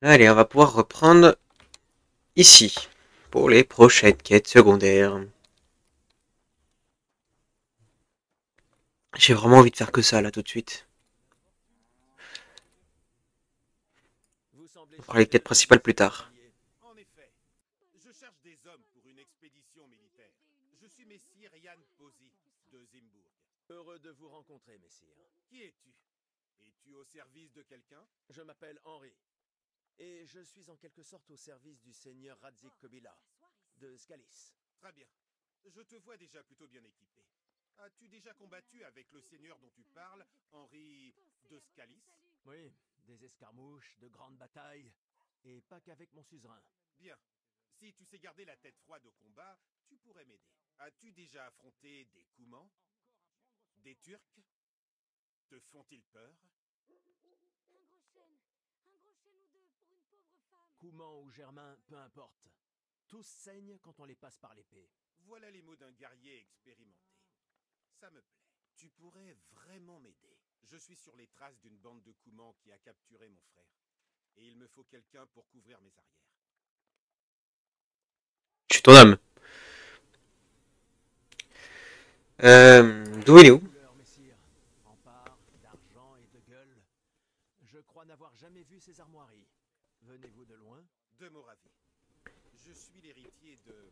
Allez, on va pouvoir reprendre ici pour les prochaines quêtes secondaires. J'ai vraiment envie de faire que ça là tout de suite. On fera les quêtes principales plus tard. En effet, je cherche des hommes pour une expédition militaire. Je suis messire Yann Posy de Zimbourg. Heureux de vous rencontrer, messire. Qui es-tu? Es-tu au service de quelqu'un? Je m'appelle Henri, et je suis en quelque sorte au service du seigneur Radzik Kobila, de Scalis. Très bien. Je te vois déjà plutôt bien équipé. As-tu déjà combattu avec le seigneur dont tu parles, Henri de Scalis? Oui, des escarmouches, de grandes batailles, et pas qu'avec mon suzerain. Bien. Si tu sais garder la tête froide au combat, tu pourrais m'aider. As-tu déjà affronté des Coumans? Des Turcs? Te font-ils peur? Couman ou Germain, peu importe. Tous saignent quand on les passe par l'épée. Voilà les mots d'un guerrier expérimenté. Ça me plaît. Tu pourrais vraiment m'aider. Je suis sur les traces d'une bande de Coumans qui a capturé mon frère. Et il me faut quelqu'un pour couvrir mes arrières. Je suis ton homme. D'où il est où? Couleur, messire, rempart, d'argent et de gueule. Je crois n'avoir jamais vu ces armoiries. Venez-vous de loin? De Moravie. Je suis l'héritier de...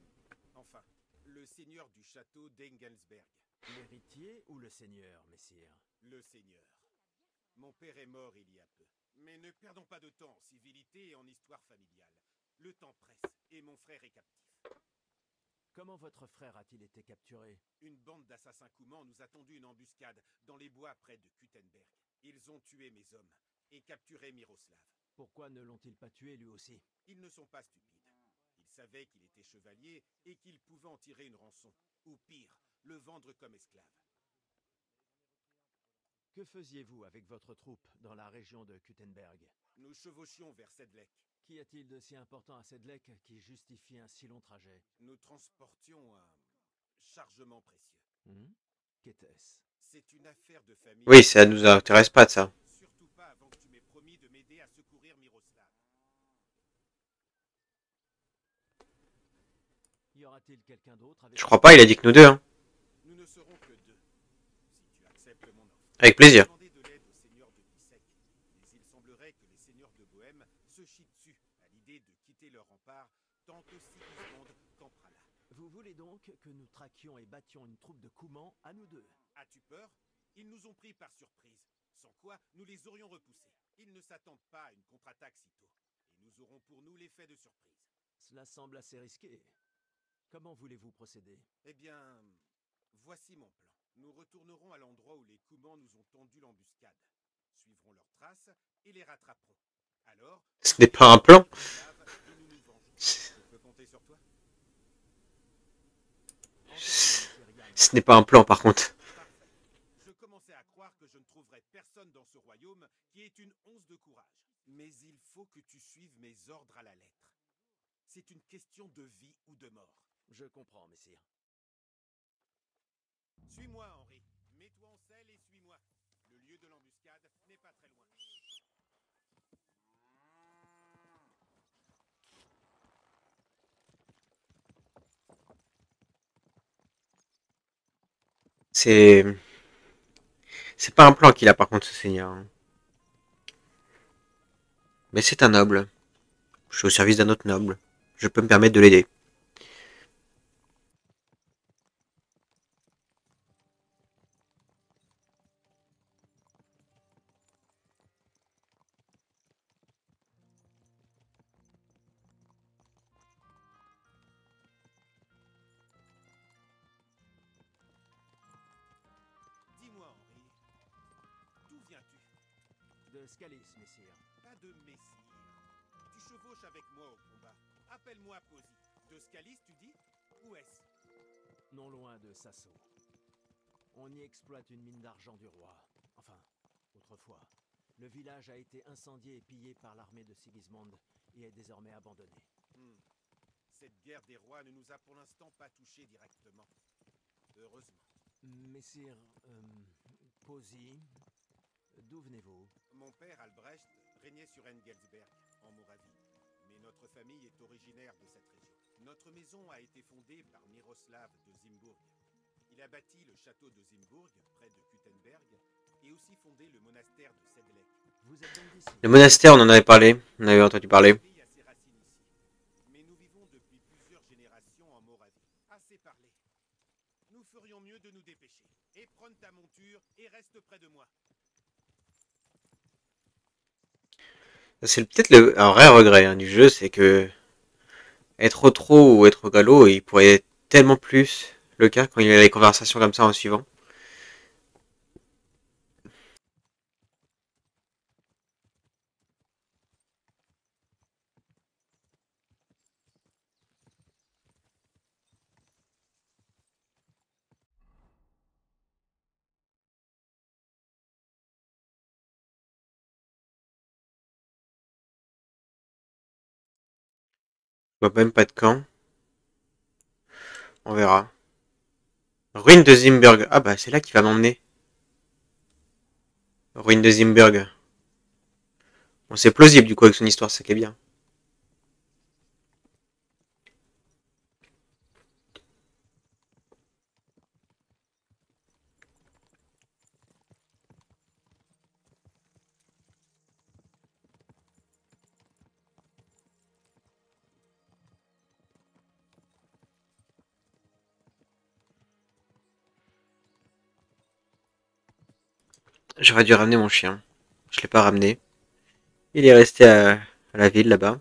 Enfin, le seigneur du château d'Engelsberg. L'héritier ou le seigneur, messire? Le seigneur. Mon père est mort il y a peu. Mais ne perdons pas de temps en civilité et en histoire familiale. Le temps presse et mon frère est captif. Comment votre frère a-t-il été capturé? Une bande d'assassins Coumans nous a tendu une embuscade dans les bois près de Kuttenberg. Ils ont tué mes hommes et capturé Miroslav. Pourquoi ne l'ont-ils pas tué lui aussi? Ils ne sont pas stupides. Ils savaient qu'il était chevalier et qu'il pouvait en tirer une rançon. Ou pire, le vendre comme esclave. Que faisiez-vous avec votre troupe dans la région de Kuttenberg? Nous chevauchions vers Sedlec. Qu'y a-t-il de si important à Sedlec qui justifie un si long trajet? Nous transportions un chargement précieux. Qu'était-ce? C'est une affaire de famille. Oui, ça nous intéresse pas de ça. Surtout pas avant que tu m'aies promis de m'aider à secourir Miroslav. Y aura-t-il quelqu'un d'autre avec Je crois pas, il a dit que nous deux. Hein. Nous ne serons que deux, si tu acceptes mon offre. Avec J'ai plaisir. demandé de l'aide au seigneur de Bissek, mais il semblerait que les seigneurs de Bohême se chient dessus à l'idée de quitter leur rempart tant que Sigismond campera là. Vous voulez donc que nous traquions et battions une troupe de Coumans à nous deux? As-tu peur? Ils nous ont pris par surprise, sans quoi nous les aurions repoussés. Ils ne s'attendent pas à une contre-attaque si tôt, et nous aurons pour nous l'effet de surprise. Cela semble assez risqué. Comment voulez-vous procéder? Eh bien, voici mon plan. Nous retournerons à l'endroit où les Coumans nous ont tendu l'embuscade, suivrons leurs traces et les rattraperons. Alors, Ce n'est pas un plan. et nous nous vengerons. Je peux compter sur toi? Ce n'est pas un plan par contre. Parfait. Je commençais à croire que je ne trouverais personne dans ce royaume qui ait une once de courage. Mais il faut que tu suives mes ordres à la lettre. C'est une question de vie ou de mort. Je comprends, messire. Suis-moi, Henri. Mets-toi en selle et suis-moi. Le lieu de l'embuscade n'est pas très loin. C'est... C'est pas un plan qu'il a par contre ce seigneur. Hein. Mais c'est un noble. Je suis au service d'un autre noble. Je peux me permettre de l'aider. Dis-moi, Henri, d'où viens-tu? De Scalis, messire. Pas de messire. Tu chevauches avec moi au combat. Appelle-moi Posy. De Scalis, tu dis? Où est-ce? Non loin de Sasso. On y exploite une mine d'argent du roi. Enfin, autrefois. Le village a été incendié et pillé par l'armée de Sigismond et est désormais abandonné. Cette guerre des rois ne nous a pour l'instant pas touchés directement. Heureusement. Messire... Posy... D'où venez-vous? Mon père Albrecht régnait sur Engelsberg, en Moravie. Mais notre famille est originaire de cette région. Notre maison a été fondée par Miroslav de Zimbourg. Il a bâti le château de Zimbourg, près de Kuttenberg, et aussi fondé le monastère de Sedlec. Vous êtes donc d'ici? Le monastère, on en avait parlé. On avait entendu parler. Le pays a ses racines ici. Mais nous vivons depuis plusieurs générations en Moravie. Assez parlé. Nous ferions mieux de nous dépêcher. Éprenne ta monture et reste près de moi. C'est peut-être un vrai regret hein, du jeu, c'est que être trop ou être galop, il pourrait être tellement plus le cas quand il y a des conversations comme ça en suivant. Je vois même pas de camp. On verra. Ruine de Zimburg. Ah bah c'est là qu'il va m'emmener. Ruine de Zimburg. Bon, c'est plausible du coup avec son histoire, ça qui est bien. J'aurais dû ramener mon chien. Je l'ai pas ramené. Il est resté à la ville là-bas.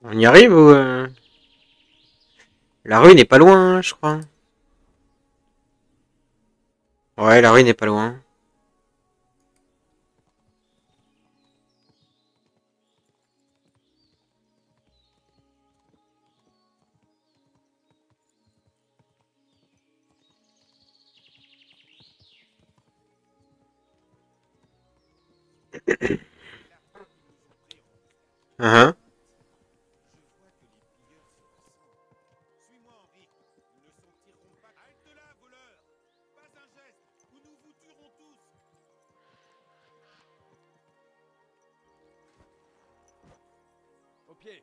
On y arrive ou La rue n'est pas loin, hein, je crois. Ouais, la rue n'est pas loin. Hein. Je vois que les pilleurs se rassemblent. Suis-moi, Henri. Nous ne s'en tirerons pas. Halte là, voleur. Pas un geste, ou nous vous tuerons tous. Au pied!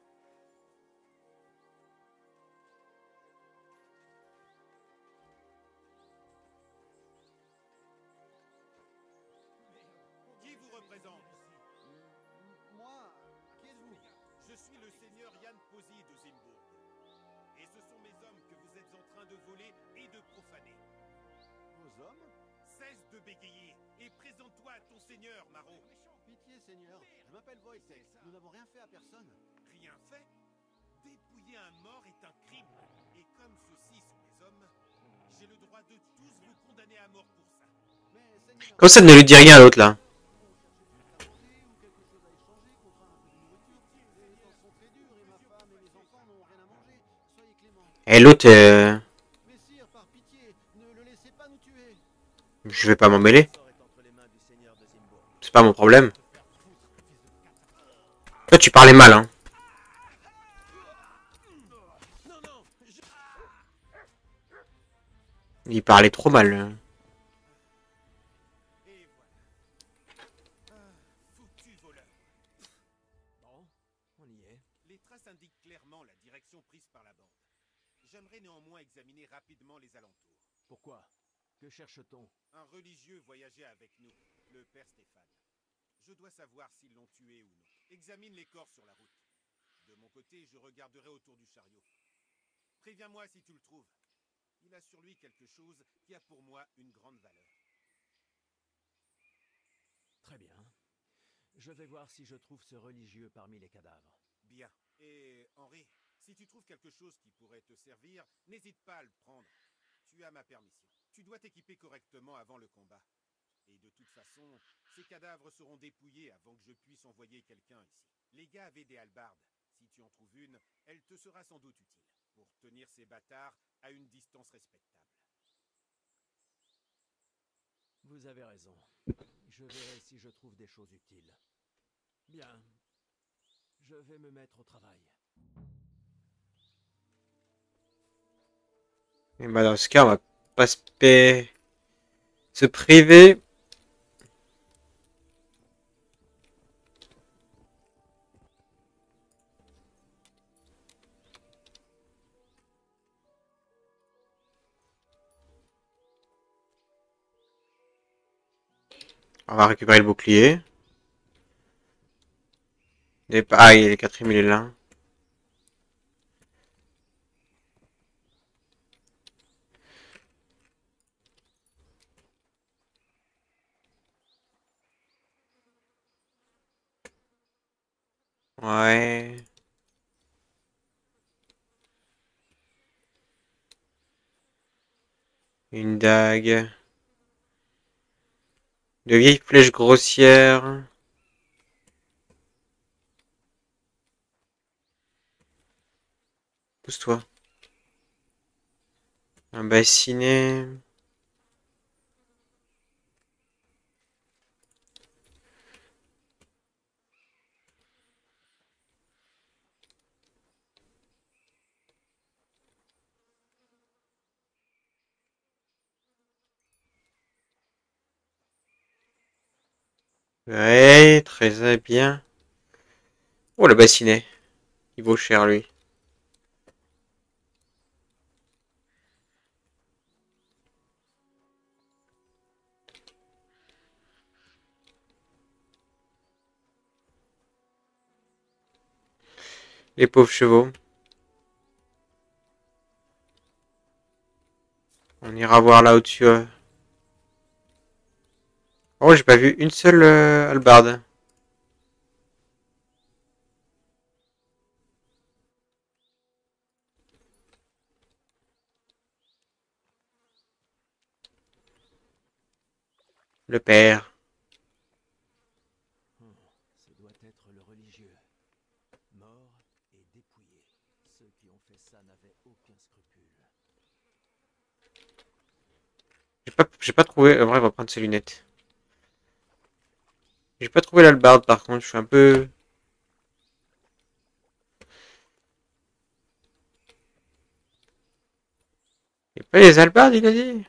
Qui vous représente? Moi, qui êtes-vous? Je suis le seigneur Jan Posy de Zimbourg. Et ce sont mes hommes que vous êtes en train de voler et de profaner. Vos hommes? Cesse de bégayer et présente-toi à ton seigneur, Marot. Pitié, Seigneur. Je m'appelle Wojtek. Nous n'avons rien fait à personne. Rien fait? Dépouiller un mort est un crime. Et comme ceux-ci sont mes hommes, j'ai le droit de tous vous condamner à mort pour ça. Mais, Seigneur... Comme ça ne lui dit rien à l'autre là. On cherche juste à manger ou quelque chose à échanger contre un peu de nourriture. Les temps sont très durs et ma femme et mes enfants n'ont rien à manger. Soyez clément. Et l'autre, Messire, par pitié, ne le laissez pas nous tuer. je vais pas m'en mêler. Le sort est entre les mains du seigneur de Zimbourg. C'est pas mon problème. Te faire foutre, fils de quatre. Toi, tu parlais mal, hein. Non, non, Il parlait trop mal. Et voilà. Foutu voleur. Bon, on y est. Les traces indiquent clairement la direction prise par la bande. J'aimerais néanmoins examiner rapidement les alentours. Pourquoi? Que cherche-t-on? Un religieux voyageait avec nous, le père Stéphane. Je dois savoir s'ils l'ont tué ou non. Examine les corps sur la route. De mon côté, je regarderai autour du chariot. Préviens-moi si tu le trouves. Il a sur lui quelque chose qui a pour moi une grande valeur. Très bien. Je vais voir si je trouve ce religieux parmi les cadavres. Bien. Et Henri, Si tu trouves quelque chose qui pourrait te servir, n'hésite pas à le prendre. Tu as ma permission. Tu dois t'équiper correctement avant le combat. Et de toute façon, ces cadavres seront dépouillés avant que je puisse envoyer quelqu'un ici. Les gars avaient des hallebardes. Si tu en trouves une, elle te sera sans doute utile pour tenir ces bâtards à une distance respectable. Vous avez raison. Je verrai si je trouve des choses utiles. Bien. Je vais me mettre au travail. Et bah dans ce cas, on va pas se priver. On va récupérer le bouclier. Ah, il est le quatrième, il est là. Ouais. Une dague. De vieilles flèches grossières. Pousse-toi. Un bassinet. Ouais, très bien. Oh, le bassinet. Il vaut cher, lui. Les pauvres chevaux. On ira voir là au-dessus. Oh, j'ai pas vu une seule hallebarde. Le père. Ce doit être le religieux. Mort et dépouillé. Ceux qui ont fait ça n'avaient aucun scrupule. J'ai pas trouvé. Vrai, il va prendre ses lunettes. J'ai pas trouvé l'hallebarde par contre. Je suis un peu. Il y a pas les hallebardes, il a dit.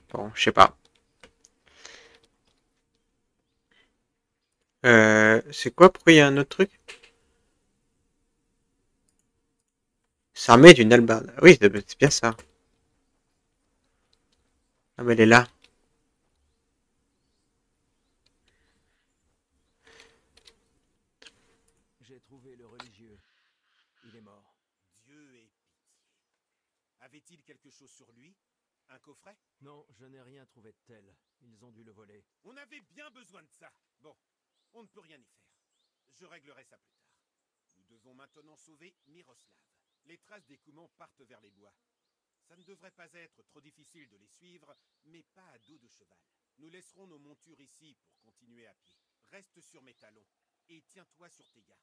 Bon, je sais pas. C'est quoi? Pourquoi il y a un autre truc? S'armer d'une hallebarde. Ah oui, c'est bien ça. Ah, mais elle est là. J'ai trouvé le religieux. Il est mort. Dieu ait pitié. Avait-il quelque chose sur lui? Un coffret? Non, je n'ai rien trouvé de tel. Ils ont dû le voler. On avait bien besoin de ça. Bon, on ne peut rien y faire. Je réglerai ça plus tard. Nous devons maintenant sauver Miroslav. Les traces d'écoulement partent vers les bois. Ça ne devrait pas être trop difficile de les suivre, mais pas à dos de cheval. Nous laisserons nos montures ici pour continuer à pied. Reste sur mes talons et tiens-toi sur tes gardes.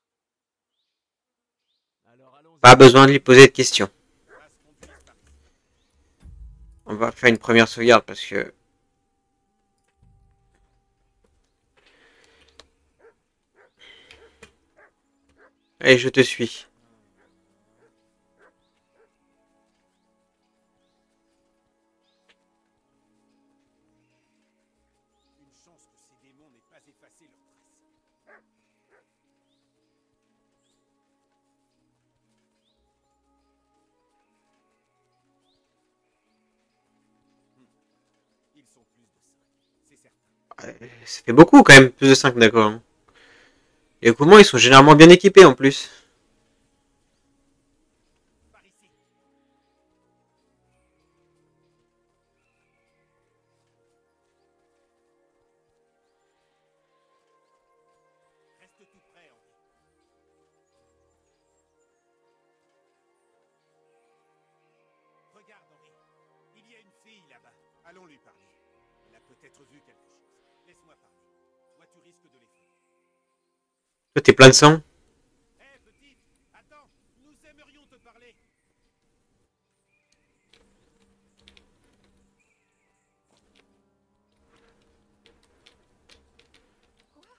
Alors allons-y. Pas besoin de lui poser de questions. Passe conduise par ici. On va faire une première sauvegarde parce que. Allez, je te suis. Une chance que ces démons n'aient pas effacé leurs traces. Ils sont plus de 5, c'est certain. Ça fait beaucoup quand même, plus de 5 d'accord. Et comment ils sont généralement bien équipés en plus. Par ici. Reste tout près, Henri. là-bas. Allons lui parler. Elle a peut-être vu quelque chose. Laisse-moi parler. Toi, tu risques de l'effrayer. Toi, t'es plein de sang. Hé, petite, attends, nous aimerions te parler. Quoi?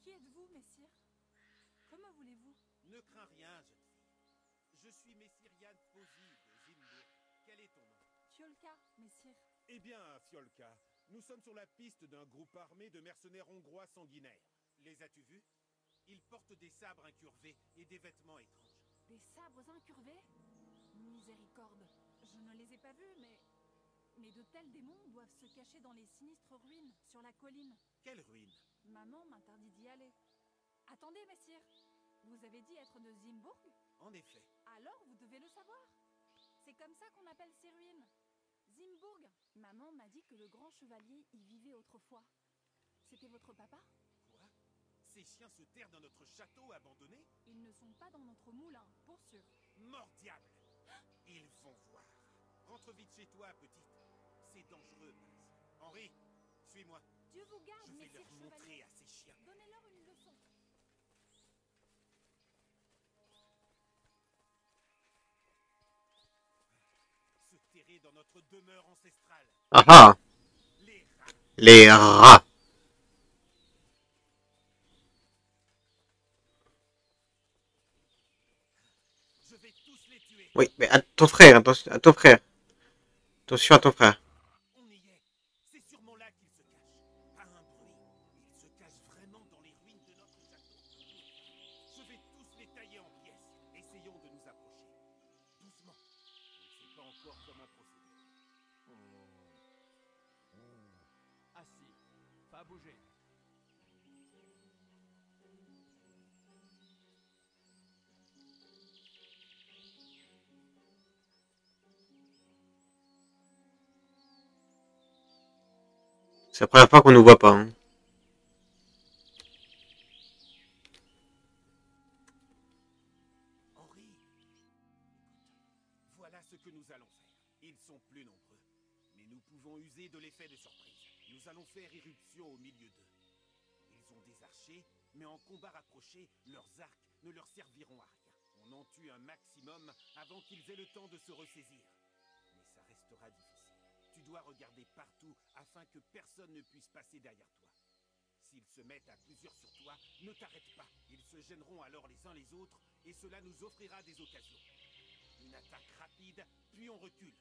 Qui êtes-vous, messire? Comment voulez-vous? Ne crains rien, jeune fille. Je suis Messire Yann Posy de Zimbourg. Quel est ton nom? Fiolka, messire. Eh bien, Fiolka, nous sommes sur la piste d'un groupe armé de mercenaires hongrois sanguinaires. Les as-tu vus? Ils portent des sabres incurvés et des vêtements étranges. Des sabres incurvés? Miséricorde. Je ne les ai pas vus, mais de tels démons doivent se cacher dans les sinistres ruines sur la colline. Quelle ruine? Maman m'interdit d'y aller. Attendez, messire. Vous avez dit être de Zimbourg? En effet. Alors vous devez le savoir. C'est comme ça qu'on appelle ces ruines. Zimbourg. Maman m'a dit que le grand chevalier y vivait autrefois. C'était votre papa? Quoi? Ces chiens se terrent dans notre château abandonné? Ils ne sont pas dans notre moulin, pour sûr. Mort diable! Ils vont voir. Rentre vite chez toi, petite. C'est dangereux, mince. Henri, suis-moi. Dieu vous garde, Je vais messire leur montrer chevalier. à ces chiens. Donnez-leur une leçon. Se terrer dans notre demeure ancestrale. Ah ah. Les rats. Les rats. Je vais tous les tuer. Oui, mais à ton frère, attention à ton frère. Attention à ton frère. On y est. C'est sûrement là qu'ils se cachent. Pas un bruit. Ils se cachent vraiment dans les ruines de notre château. Je vais tous les tailler en pièces. Essayons de nous approcher. Doucement. On ne sait pas encore comment procéder. Assis. Pas bouger. C'est la première fois qu'on nous voit pas. Hein. Henri, voilà ce que nous allons faire. Ils sont plus nombreux, mais nous pouvons user de l'effet de surprise. Nous allons faire irruption au milieu d'eux. Ils ont des archers, mais en combat rapproché, leurs arcs ne leur serviront à rien. On en tue un maximum avant qu'ils aient le temps de se ressaisir. Mais ça restera difficile. Tu dois regarder partout afin que personne ne puisse passer derrière toi. S'ils se mettent à plusieurs sur toi, ne t'arrête pas. Ils se gêneront alors les uns les autres et cela nous offrira des occasions. Une attaque rapide, puis on recule.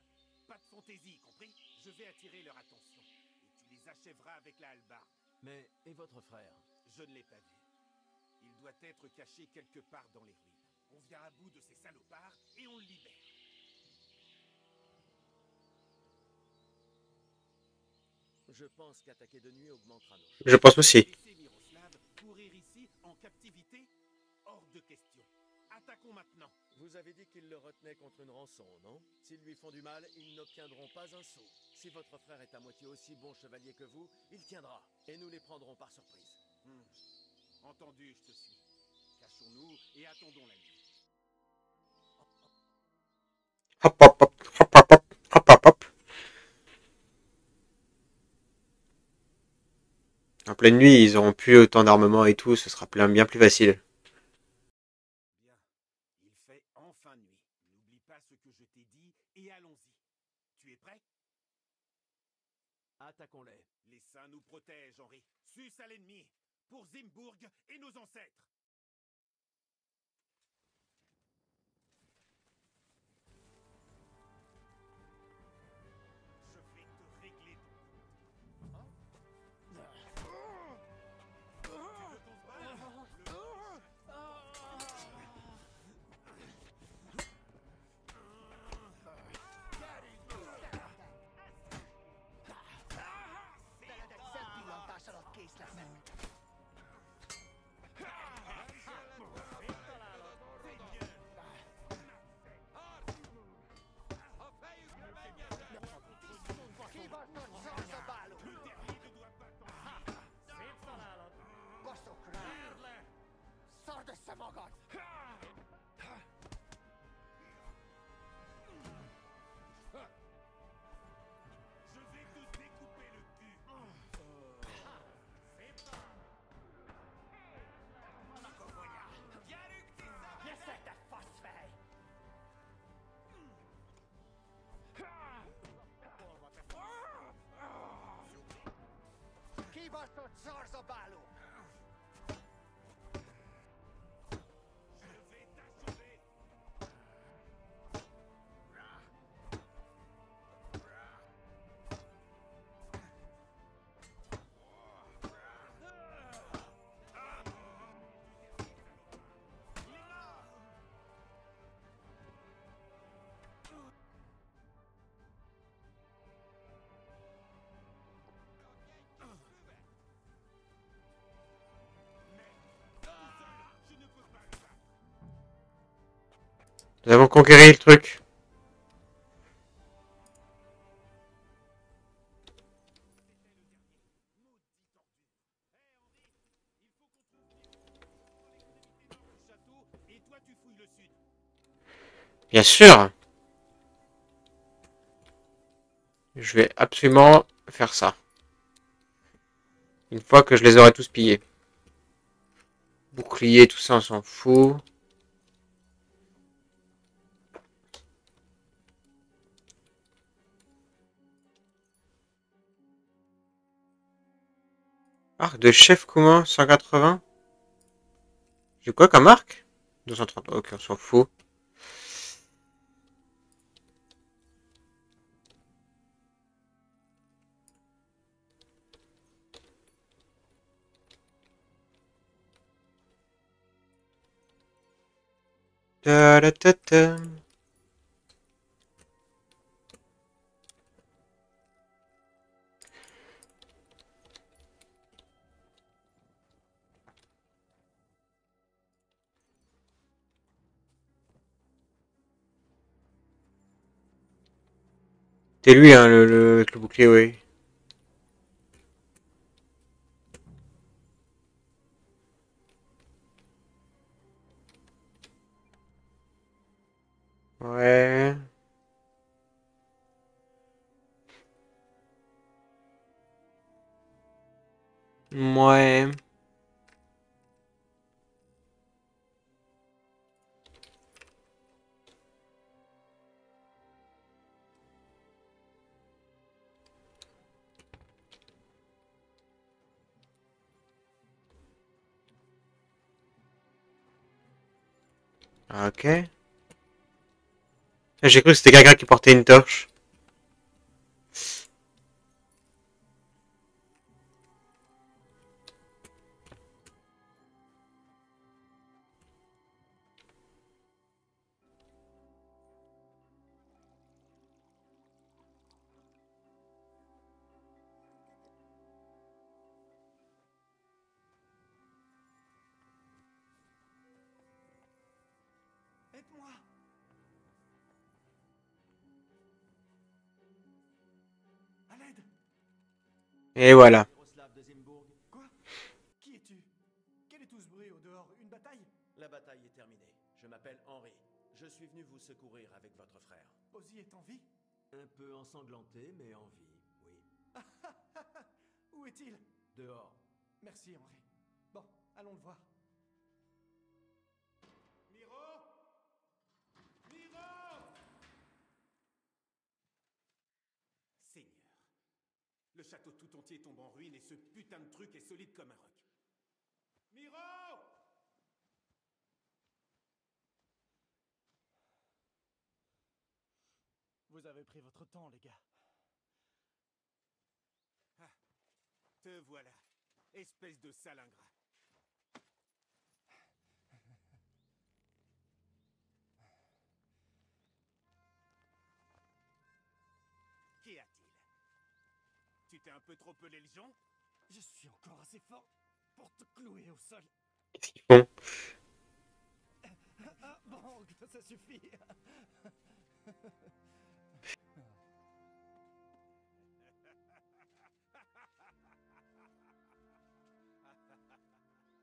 Pas de fantaisie, compris? Je vais attirer leur attention et tu les achèveras avec la hallebarde. Mais, et votre frère? Je ne l'ai pas vu. Il doit être caché quelque part dans les ruines. On vient à bout de ces salopards et on le libère. Je pense qu'attaquer de nuit augmentera nos chances. Je pense aussi. Laisser Miroslav courir ici en captivité? Hors de question. Attaquons maintenant. Vous avez dit qu'ils le retenaient contre une rançon, non? S'ils lui font du mal, ils n'obtiendront pas un sou. Si votre frère est à moitié aussi bon chevalier que vous, il tiendra. Et nous les prendrons par surprise. Entendu, je te suis. Cachons-nous et attendons la nuit. Hop hop hop hop hop hop hop hop hop. En pleine nuit, ils auront plus autant d'armement et tout, ce sera bien plus facile. Bien. Il fait enfin nuit. N'oublie pas ce que je t'ai dit et allons-y. Tu es prêt? Attaquons-les. Les saints nous protègent, Henri. Sus à l'ennemi. Pour Zimbourg et nos ancêtres. Je vais te régler ton compte. Tu veux qu'on se batte? Zorzobalo! Je vais t'achever. Je ne peux pas le battre. Nous avons conquéri le truc. Château, et toi tu fouilles le sud. Bien sûr. Je vais absolument faire ça. Une fois que je les aurai tous pillés. Bouclier, tout ça, on s'en fout. Arc de chef commun, 180. J'ai quoi comme arc? 230. Ok, on s'en fout. Ta-da-ta-ta. C'est lui, hein, avec le bouclier, oui. Ouais. Ouais. Ok. J'ai cru que c'était quelqu'un qui portait une torche. Aide-moi! À l'aide! Et voilà. Miroslav de Zimbourg, Quoi? Qui es-tu? Quel est tout ce bruit au dehors? Une bataille? la bataille est terminée. Je m'appelle Henri. Je suis venu vous secourir avec votre frère. Ozzy est en vie? Un peu ensanglanté, mais en vie, oui. Où est-il? Dehors. Merci, Henri. Bon, allons le voir. Miro! Miro! Seigneur. Le château tout entier tombe en ruine et ce putain de truc est solide comme un roc. Miro! Vous avez pris votre temps, les gars. Ah, te voilà. Espèce de sale ingrat. Qu'y a-t-il? Tu t'es un peu trop pelé le jonc? Je suis encore assez fort pour te clouer au sol. Qu'est-ce qu'ils font? Ah, bon, ça suffit.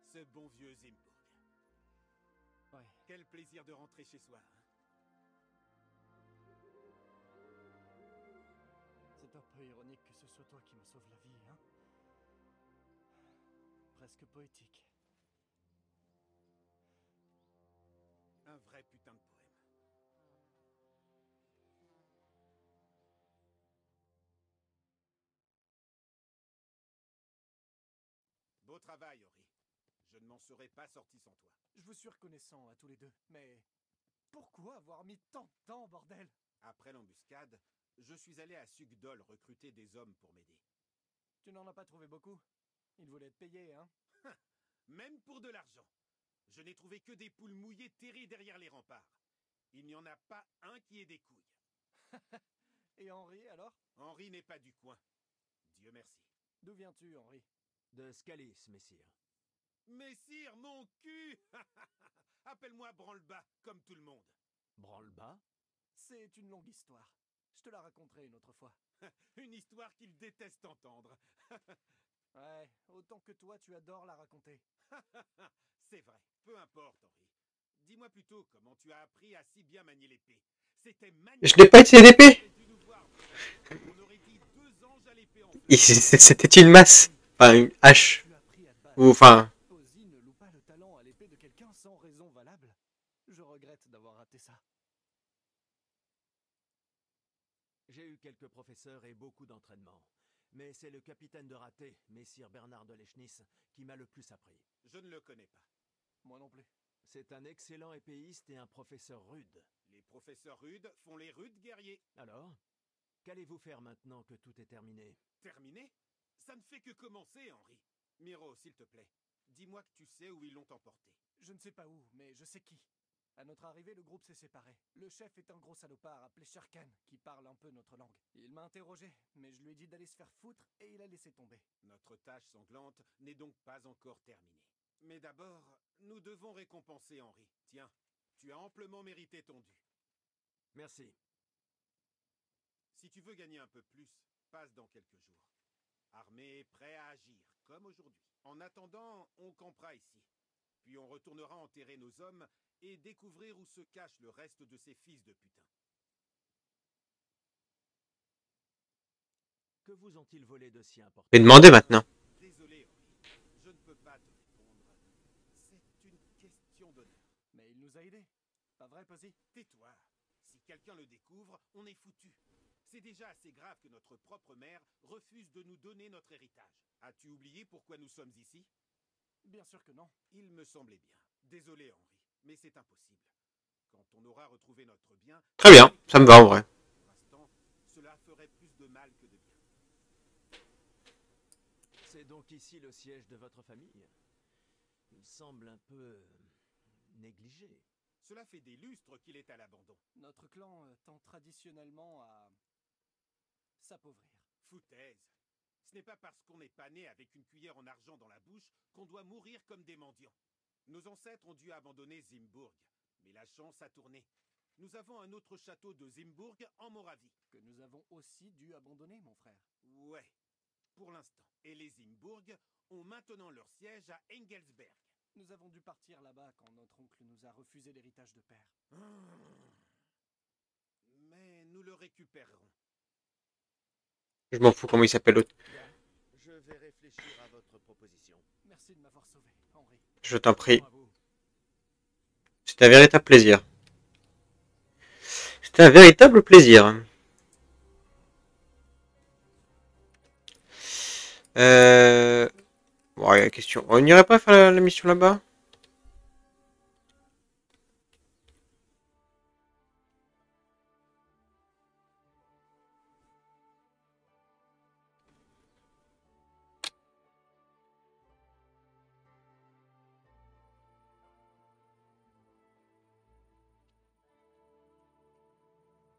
Ce bon vieux Zimbourg. Ouais. Quel plaisir de rentrer chez soi. Hein? C'est un peu ironique que ce soit toi qui me sauve la vie, hein? Presque poétique. Un vrai putain de poème. Beau travail, Henri. Je ne m'en serais pas sorti sans toi. Je vous suis reconnaissant à tous les deux, mais pourquoi avoir mis tant de temps, bordel? Après l'embuscade, je suis allé à Sugdol recruter des hommes pour m'aider. Tu n'en as pas trouvé beaucoup? Il voulait être payé, hein? Même pour de l'argent. Je n'ai trouvé que des poules mouillées terrées derrière les remparts. Il n'y en a pas un qui ait des couilles. Et Henri, alors? Henri n'est pas du coin. Dieu merci. D'où viens-tu, Henri? De Scalis, messire. Messire, mon cul! Appelle-moi Branle-Bas, comme tout le monde. Branle-bas? C'est une longue histoire. Je te la raconterai une autre fois. Une histoire qu'il déteste entendre. Ouais, autant que toi, tu adores la raconter. C'est vrai. Peu importe, Henri. Dis-moi plutôt comment tu as appris à si bien manier l'épée. C'était magnifique. Je n'ai pas utilisé d'épée. T'aurais dû nous voir. On aurait dit 2 anges à l'épée en feu. C'était une masse. Enfin, une hache. Tu as appris à te battre. Ou enfin... Ozzy ne loue pas le talent à l'épée de quelqu'un sans raison valable. Je regrette d'avoir raté ça. J'ai eu quelques professeurs et beaucoup d'entraînement. Mais c'est le capitaine de raté, messire Bernard de Lechnis, qui m'a le plus appris. Je ne le connais pas. Moi non plus. C'est un excellent épéiste et un professeur rude. Les professeurs rudes font les rudes guerriers. Alors, qu'allez-vous faire maintenant que tout est terminé? Terminé? Ça ne fait que commencer, Henri. Miro, s'il te plaît, dis-moi que tu sais où ils l'ont emporté. Je ne sais pas où, mais je sais qui. À notre arrivée, le groupe s'est séparé. Le chef est un gros salopard appelé Sherkan, qui parle un peu notre langue. Il m'a interrogé, mais je lui ai dit d'aller se faire foutre et il a laissé tomber. Notre tâche sanglante n'est donc pas encore terminée. Mais d'abord, nous devons récompenser Henri. Tiens, tu as amplement mérité ton dû. Merci. Si tu veux gagner un peu plus, passe dans quelques jours. Armé et prêt à agir, comme aujourd'hui. En attendant, on campera ici. Puis on retournera enterrer nos hommes et découvrir où se cache le reste de ces fils de putain. Que vous ont-ils volé de si important? Je vais demander maintenant. Désolé, Henri. Je ne peux pas te répondre. C'est une question d'honneur. Mais il nous a aidés. Pas vrai, Posy? Tais-toi. Si quelqu'un le découvre, on est foutu. C'est déjà assez grave que notre propre mère refuse de nous donner notre héritage. As-tu oublié pourquoi nous sommes ici? Bien sûr que non. Il me semblait bien. Désolé, Henri, mais c'est impossible. Quand on aura retrouvé notre bien... Très bien, ça me va en vrai. Pour l'instant, cela ferait plus de mal que de bien. C'est donc ici le siège de votre famille? Il semble un peu... négligé. Cela fait des lustres qu'il est à l'abandon. Notre clan tend traditionnellement à s'appauvrir. Foutaise. Ce n'est pas parce qu'on n'est pas né avec une cuillère en argent dans la bouche qu'on doit mourir comme des mendiants. Nos ancêtres ont dû abandonner Zimbourg, mais la chance a tourné. Nous avons un autre château de Zimbourg en Moravie. Que nous avons aussi dû abandonner, mon frère. Ouais, pour l'instant. Et les Zimbourg ont maintenant leur siège à Engelsberg. Nous avons dû partir là-bas quand notre oncle nous a refusé l'héritage de père. Mais nous le récupérerons. Je m'en fous comment il s'appelle l'autre. Bien, je vais réfléchir à votre proposition. Merci de m'avoir sauvé, Henri. Je t'en prie. À vous. C'était un véritable plaisir. C'était un véritable plaisir. Bon, il y a la question. On n'irait pas faire la mission là-bas?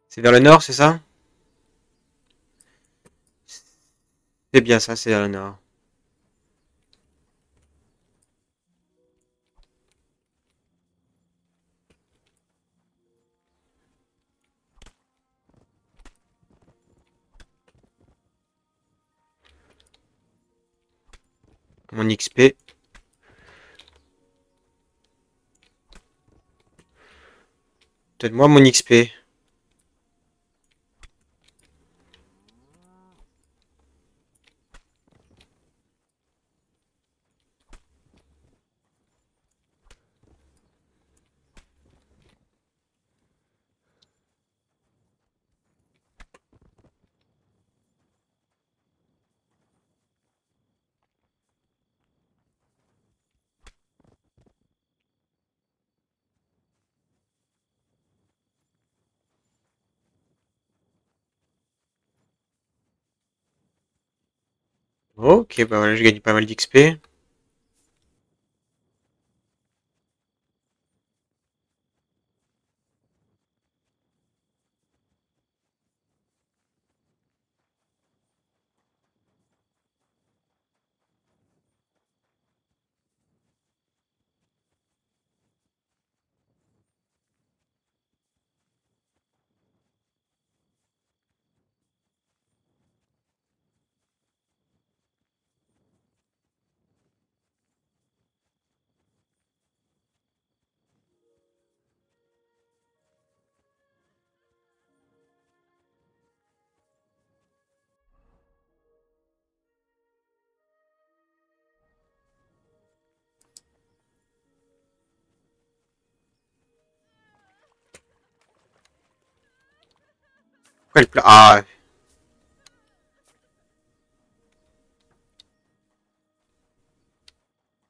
C'est vers le nord, c'est ça? C'est bien ça, c'est vers le nord. Mon XP. Donne-moi mon XP. Ok, bah voilà, j'ai gagné pas mal d'XP. Pourquoi elle pleure? Ah,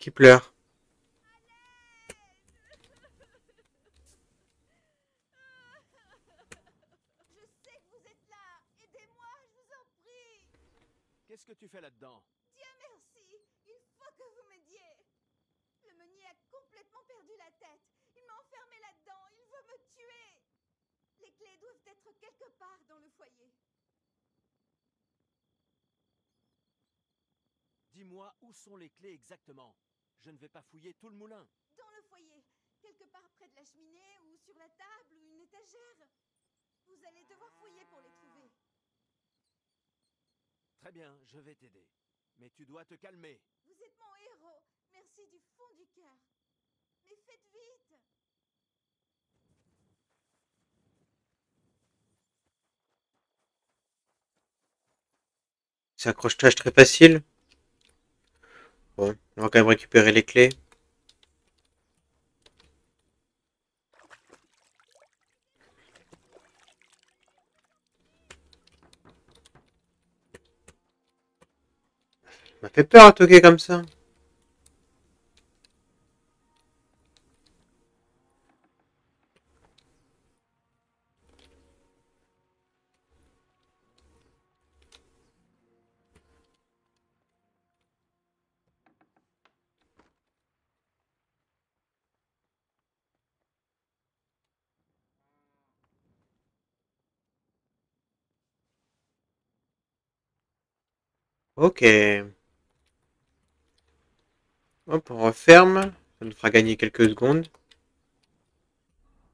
qui pleure? Je sais que vous êtes là. Aidez-moi, je vous en prie. Qu'est-ce que tu fais là-dedans? Dieu merci. Il faut que vous m'aidiez. Le meunier a complètement perdu la tête. Il m'a enfermé là-dedans. Il veut me tuer. Les clés doivent être quelque part dans le foyer. Dis-moi où sont les clés exactement. Je ne vais pas fouiller tout le moulin. Dans le foyer. Quelque part près de la cheminée ou sur la table ou une étagère. Vous allez devoir fouiller pour les trouver. Très bien, je vais t'aider. Mais tu dois te calmer. Vous êtes mon héros. Merci du fond du cœur. Mais faites vite. C'est un crochetage très facile. Bon, on va quand même récupérer les clés. Ça m'a fait peur à toquer comme ça. Ok. Hop, on referme. Ça nous fera gagner quelques secondes.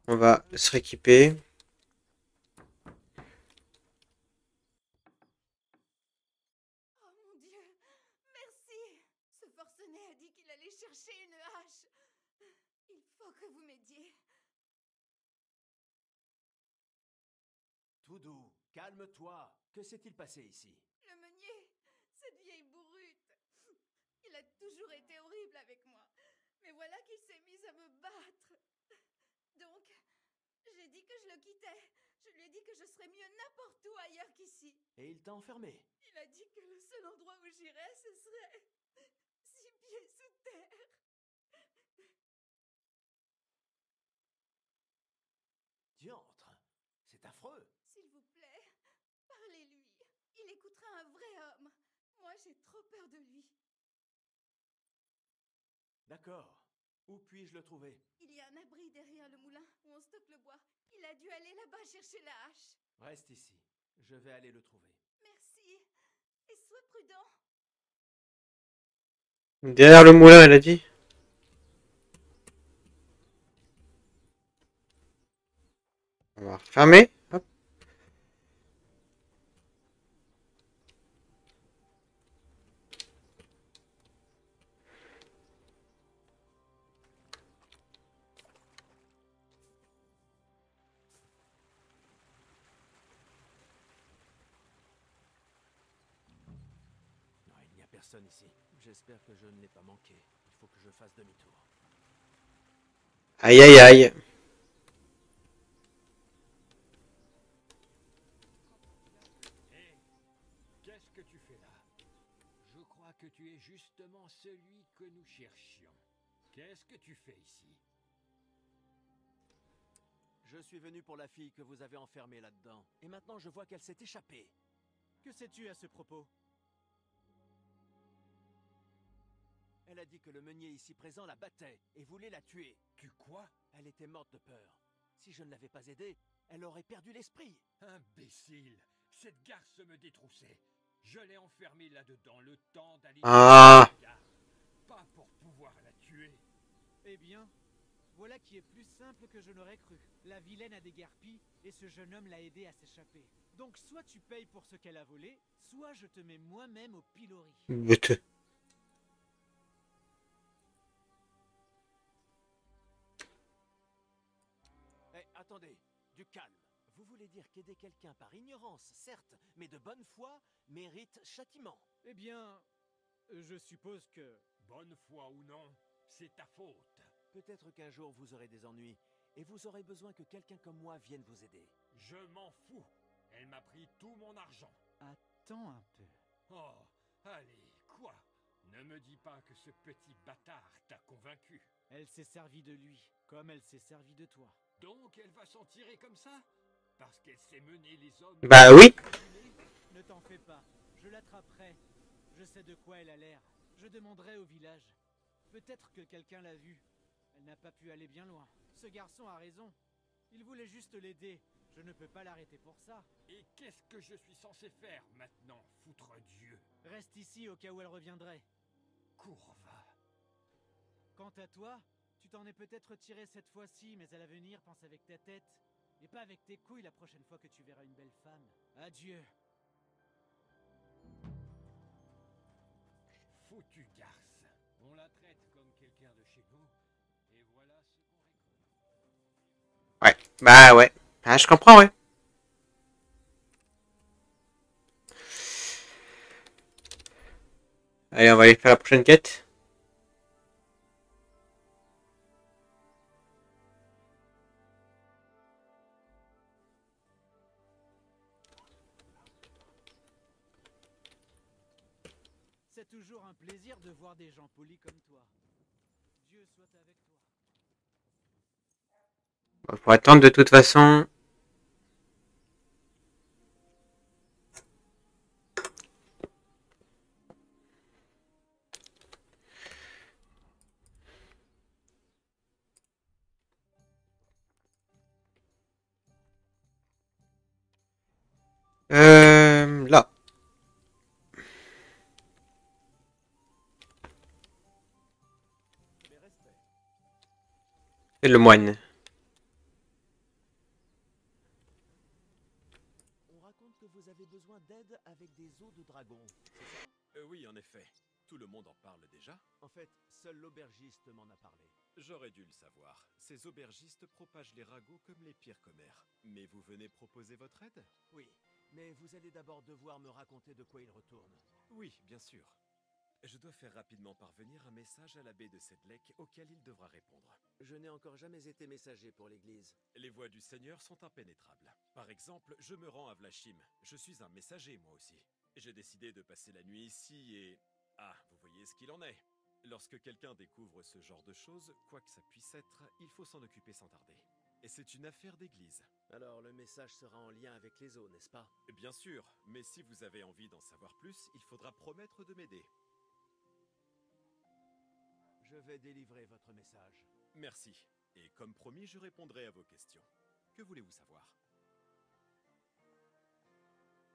On va se rééquiper. Oh mon Dieu. Merci. Ce forcené a dit qu'il allait chercher une hache. Il faut que vous m'aidiez. Tout doux, calme-toi. Que s'est-il passé ici? Le meunier, cette vieille bourrute. Il a toujours été horrible avec moi. Mais voilà qu'il s'est mis à me battre. Donc, j'ai dit que je le quittais. Je lui ai dit que je serais mieux n'importe où ailleurs qu'ici. Et il t'a enfermé. Il a dit que le seul endroit où j'irais, ce serait 6 pieds sous terre. Diantre, c'est affreux. S'il vous plaît, parlez-lui. Il écoutera un vrai homme. Moi, j'ai trop peur de lui. D'accord. Où puis-je le trouver? Il y a un abri derrière le moulin où on stocke le bois. Il a dû aller là-bas chercher la hache. Reste ici. Je vais aller le trouver. Merci. Et sois prudent. Derrière le moulin, elle a dit. On va refermer. Hop. Non, il n'y a personne ici. J'espère que je ne l'ai pas manqué. Il faut que je fasse demi-tour. Aïe aïe aïe. Hé, qu'est-ce que tu fais là? Je crois que tu es justement celui que nous cherchions. Qu'est-ce que tu fais ici? Je suis venu pour la fille que vous avez enfermée là-dedans. Et maintenant je vois qu'elle s'est échappée. Que sais-tu à ce propos? Elle a dit que le meunier ici présent la battait et voulait la tuer. Tu quoi? Elle était morte de peur. Si je ne l'avais pas aidée, elle aurait perdu l'esprit. Imbécile! Cette garce me détroussait. Je l'ai enfermée là-dedans le temps d'aller... Ah. Pas pour pouvoir la tuer. Eh bien, voilà qui est plus simple que je n'aurais cru. La vilaine a déguerpi et ce jeune homme l'a aidé à s'échapper. Donc soit tu payes pour ce qu'elle a volé, soit je te mets moi-même au pilori. Eh, attendez, du calme. Vous voulez dire qu'aider quelqu'un par ignorance, certes, mais de bonne foi, mérite châtiment? Eh bien, je suppose que... Bonne foi ou non, c'est ta faute. Peut-être qu'un jour vous aurez des ennuis, et vous aurez besoin que quelqu'un comme moi vienne vous aider. Je m'en fous. Elle m'a pris tout mon argent. Attends un peu. Oh, allez, quoi? Ne me dis pas que ce petit bâtard t'a convaincu. Elle s'est servie de lui, comme elle s'est servie de toi. Donc elle va s'en tirer comme ça? Parce qu'elle sait mener les hommes... Bah oui. Ne t'en fais pas, je l'attraperai. Je sais de quoi elle a l'air. Je demanderai au village. Peut-être que quelqu'un l'a vue. Elle n'a pas pu aller bien loin. Ce garçon a raison. Il voulait juste l'aider. Je ne peux pas l'arrêter pour ça. Et qu'est-ce que je suis censé faire maintenant, foutre Dieu? Reste ici au cas où elle reviendrait. Courva. Quant à toi, tu t'en es peut-être tiré cette fois-ci, mais à l'avenir, pense avec ta tête. Et pas avec tes couilles la prochaine fois que tu verras une belle femme. Adieu. Foutu garce. On la traite comme quelqu'un de chez nous. Et voilà ce qu'on récolte. Ouais. Bah ouais. Ah, je comprends, ouais. Allez, on va aller faire la prochaine quête. C'est toujours un plaisir de voir des gens polis comme toi. Dieu soit avec toi. On pourra attendre de toute façon. Là. Mes respects. C'est le moine. On raconte que vous avez besoin d'aide avec des os de dragon, c'est ça? Oui, en effet. Tout le monde en parle déjà. En fait, seul l'aubergiste m'en a parlé. J'aurais dû le savoir. Ces aubergistes propagent les ragots comme les pires commères. Mais vous venez proposer votre aide? Oui, mais vous allez d'abord devoir me raconter de quoi il retourne. Oui, bien sûr. Je dois faire rapidement parvenir un message à l'abbé de Sedlec auquel il devra répondre. Je n'ai encore jamais été messager pour l'église. Les voies du Seigneur sont impénétrables. Par exemple, je me rends à Vlachim. Je suis un messager, moi aussi. J'ai décidé de passer la nuit ici et... Ah, vous voyez ce qu'il en est. Lorsque quelqu'un découvre ce genre de choses, quoi que ça puisse être, il faut s'en occuper sans tarder. Et c'est une affaire d'église. Alors le message sera en lien avec les os, n'est-ce pas? Bien sûr, mais si vous avez envie d'en savoir plus, il faudra promettre de m'aider. Je vais délivrer votre message. Merci. Et comme promis, je répondrai à vos questions. Que voulez-vous savoir?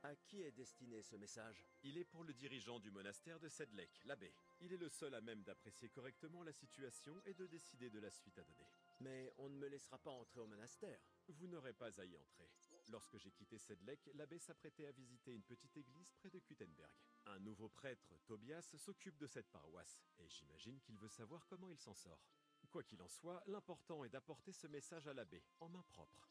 À qui est destiné ce message? Il est pour le dirigeant du monastère de Sedlec, l'abbé. Il est le seul à même d'apprécier correctement la situation et de décider de la suite à donner. Mais on ne me laissera pas entrer au monastère. Vous n'aurez pas à y entrer. Lorsque j'ai quitté Sedlec, l'abbé s'apprêtait à visiter une petite église près de Kuttenberg. Un nouveau prêtre, Tobias, s'occupe de cette paroisse, et j'imagine qu'il veut savoir comment il s'en sort. Quoi qu'il en soit, l'important est d'apporter ce message à l'abbé, en main propre.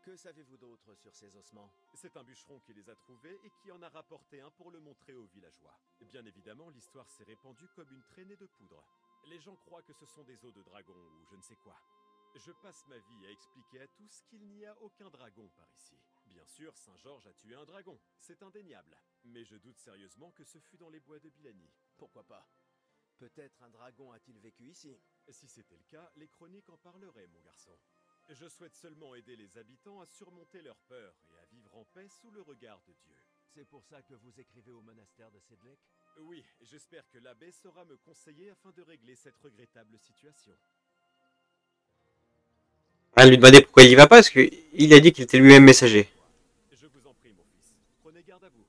Que savez-vous d'autre sur ces ossements? C'est un bûcheron qui les a trouvés et qui en a rapporté un pour le montrer aux villageois. Bien évidemment, l'histoire s'est répandue comme une traînée de poudre. Les gens croient que ce sont des os de dragon ou je ne sais quoi. Je passe ma vie à expliquer à tous qu'il n'y a aucun dragon par ici. Bien sûr, Saint-Georges a tué un dragon, c'est indéniable. Mais je doute sérieusement que ce fût dans les bois de Bilani. Pourquoi pas? Peut-être un dragon a-t-il vécu ici? Si c'était le cas, les chroniques en parleraient, mon garçon. Je souhaite seulement aider les habitants à surmonter leur peur et à vivre en paix sous le regard de Dieu. C'est pour ça que vous écrivez au monastère de Sedlec? Oui, j'espère que l'abbé saura me conseiller afin de régler cette regrettable situation. Ah, lui demander pourquoi il y va pas, parce qu'il a dit qu'il était lui-même messager. Je vous en prie, mon fils. Prenez garde à vous.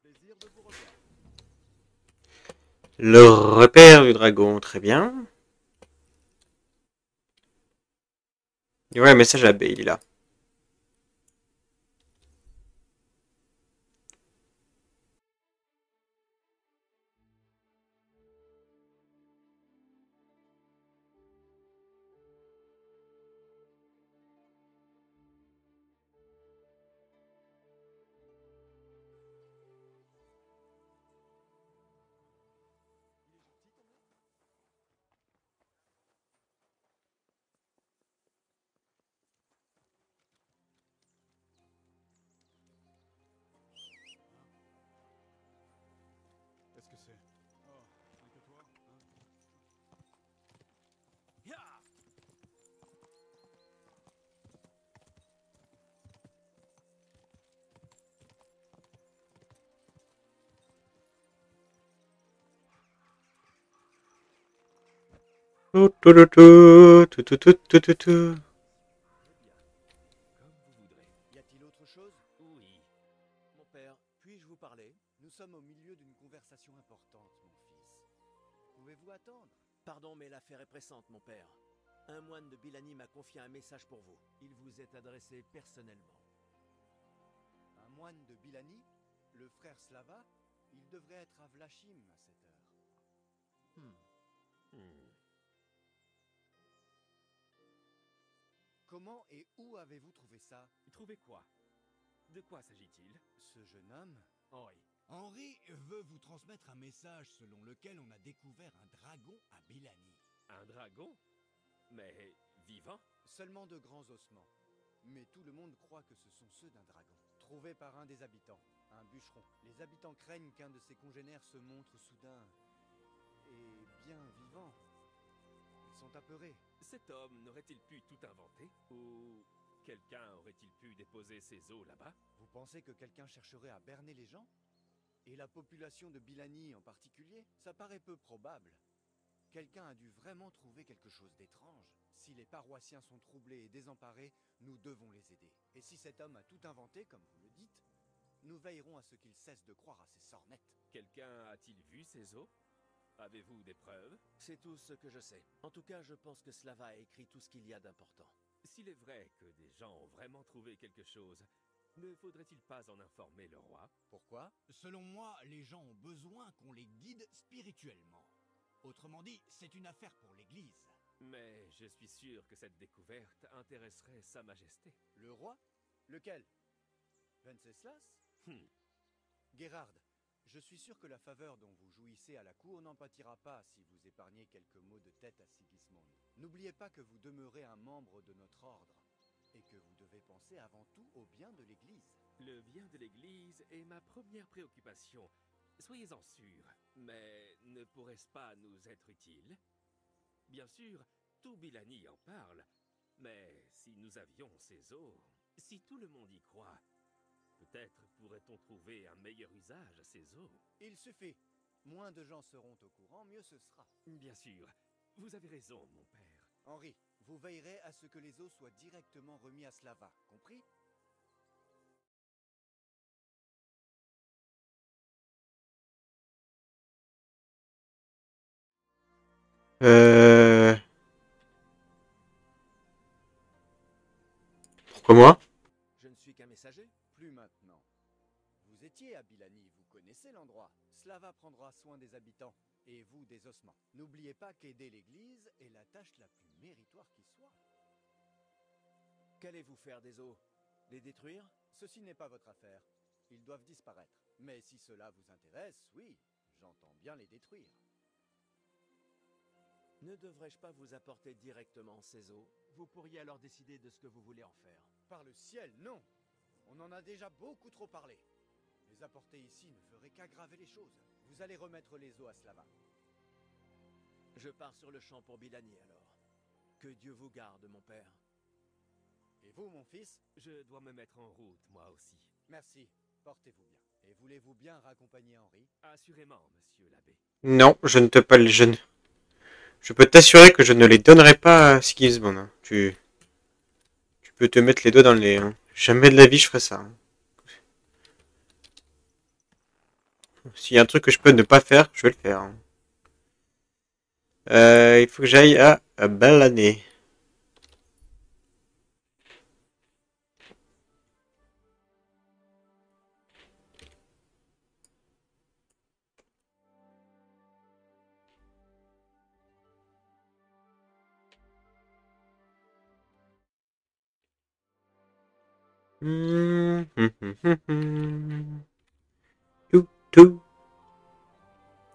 Plaisir de vous revoir. Le repère du dragon, très bien. Et voilà le message à l'abbé, il est là. Qu'est-ce que c'est? Oh, rien que toi, hein? Tout, tout, tout, tout, tout, tout, tout, tout, tout. Comme vous voudrez. Y a-t-il autre chose? Oui. Mon père, puis-je vous parler? Nous sommes au milieu d'une conversation importante, mon fils. Pouvez-vous attendre? Pardon, mais l'affaire est pressante, mon père. Un moine de Bilani m'a confié un message pour vous. Il vous est adressé personnellement. Un moine de Bilani? Le frère Slava? Il devrait être à Vlachim à cette heure. Comment et où avez-vous trouvé ça? Trouvez quoi? De quoi s'agit-il? Ce jeune homme? Henri. Henri veut vous transmettre un message selon lequel on a découvert un dragon à Bilani. Un dragon? Mais vivant? Seulement de grands ossements. Mais tout le monde croit que ce sont ceux d'un dragon. Trouvé par un des habitants, un bûcheron. Les habitants craignent qu'un de ses congénères se montre soudain et bien vivant. Ils sont apeurés. Cet homme n'aurait-il pu tout inventer? Ou quelqu'un aurait-il pu déposer ses os là-bas? Vous pensez que quelqu'un chercherait à berner les gens? Et la population de Bilani en particulier? Ça paraît peu probable. Quelqu'un a dû vraiment trouver quelque chose d'étrange. Si les paroissiens sont troublés et désemparés, nous devons les aider. Et si cet homme a tout inventé, comme vous le dites, nous veillerons à ce qu'il cesse de croire à ses sornettes. Quelqu'un a-t-il vu ses os? Avez-vous des preuves? C'est tout ce que je sais. En tout cas, je pense que Slava a écrit tout ce qu'il y a d'important. S'il est vrai que des gens ont vraiment trouvé quelque chose, ne faudrait-il pas en informer le roi? Pourquoi? Selon moi, les gens ont besoin qu'on les guide spirituellement. Autrement dit, c'est une affaire pour l'Église. Mais je suis sûr que cette découverte intéresserait Sa Majesté. Le roi? Lequel? Venceslas? Gérard, je suis sûr que la faveur dont vous jouissez à la cour n'en pâtira pas si vous épargnez quelques maux de tête à Sigismond. N'oubliez pas que vous demeurez un membre de notre ordre et que vous devez penser avant tout au bien de l'Église. Le bien de l'Église est ma première préoccupation. Soyez-en sûrs. Mais ne pourrait-ce pas nous être utile? Bien sûr, tout Bilani en parle. Mais si nous avions ces os, si tout le monde y croit, peut-être pourrait-on trouver un meilleur usage à ces os. Il suffit. Moins de gens seront au courant, mieux ce sera. Bien sûr, vous avez raison, mon père. Henri, vous veillerez à ce que les os soient directement remis à Slava, compris? Pourquoi moi? Je ne suis qu'un messager. Plus maintenant. Vous étiez à Bilani, vous connaissez l'endroit. Slava prendra soin des habitants, et vous des ossements. N'oubliez pas qu'aider l'Église est la tâche la plus méritoire qui soit. Qu'allez-vous faire des os? Les détruire? Ceci n'est pas votre affaire. Ils doivent disparaître. Mais si cela vous intéresse, oui, j'entends bien les détruire. Ne devrais-je pas vous apporter directement ces os? Vous pourriez alors décider de ce que vous voulez en faire. Par le ciel, non! On en a déjà beaucoup trop parlé. Les apporter ici ne ferait qu'aggraver les choses. Vous allez remettre les os à Slava. Je pars sur le champ pour Bilani alors. Que Dieu vous garde, mon père. Et vous, mon fils? Je dois me mettre en route, moi aussi. Merci, portez-vous bien. Et voulez-vous bien raccompagner Henri? Assurément, monsieur l'abbé. Non, je ne te pas les jeunes. Je peux t'assurer que je ne les donnerai pas à Sigismund. Hein. Tu peux te mettre les doigts dans le nez. Hein. Jamais de la vie je ferai ça. Hein. S'il y a un truc que je peux ne pas faire, je vais le faire. Hein. Il faut que j'aille à Balané. Tout, tout,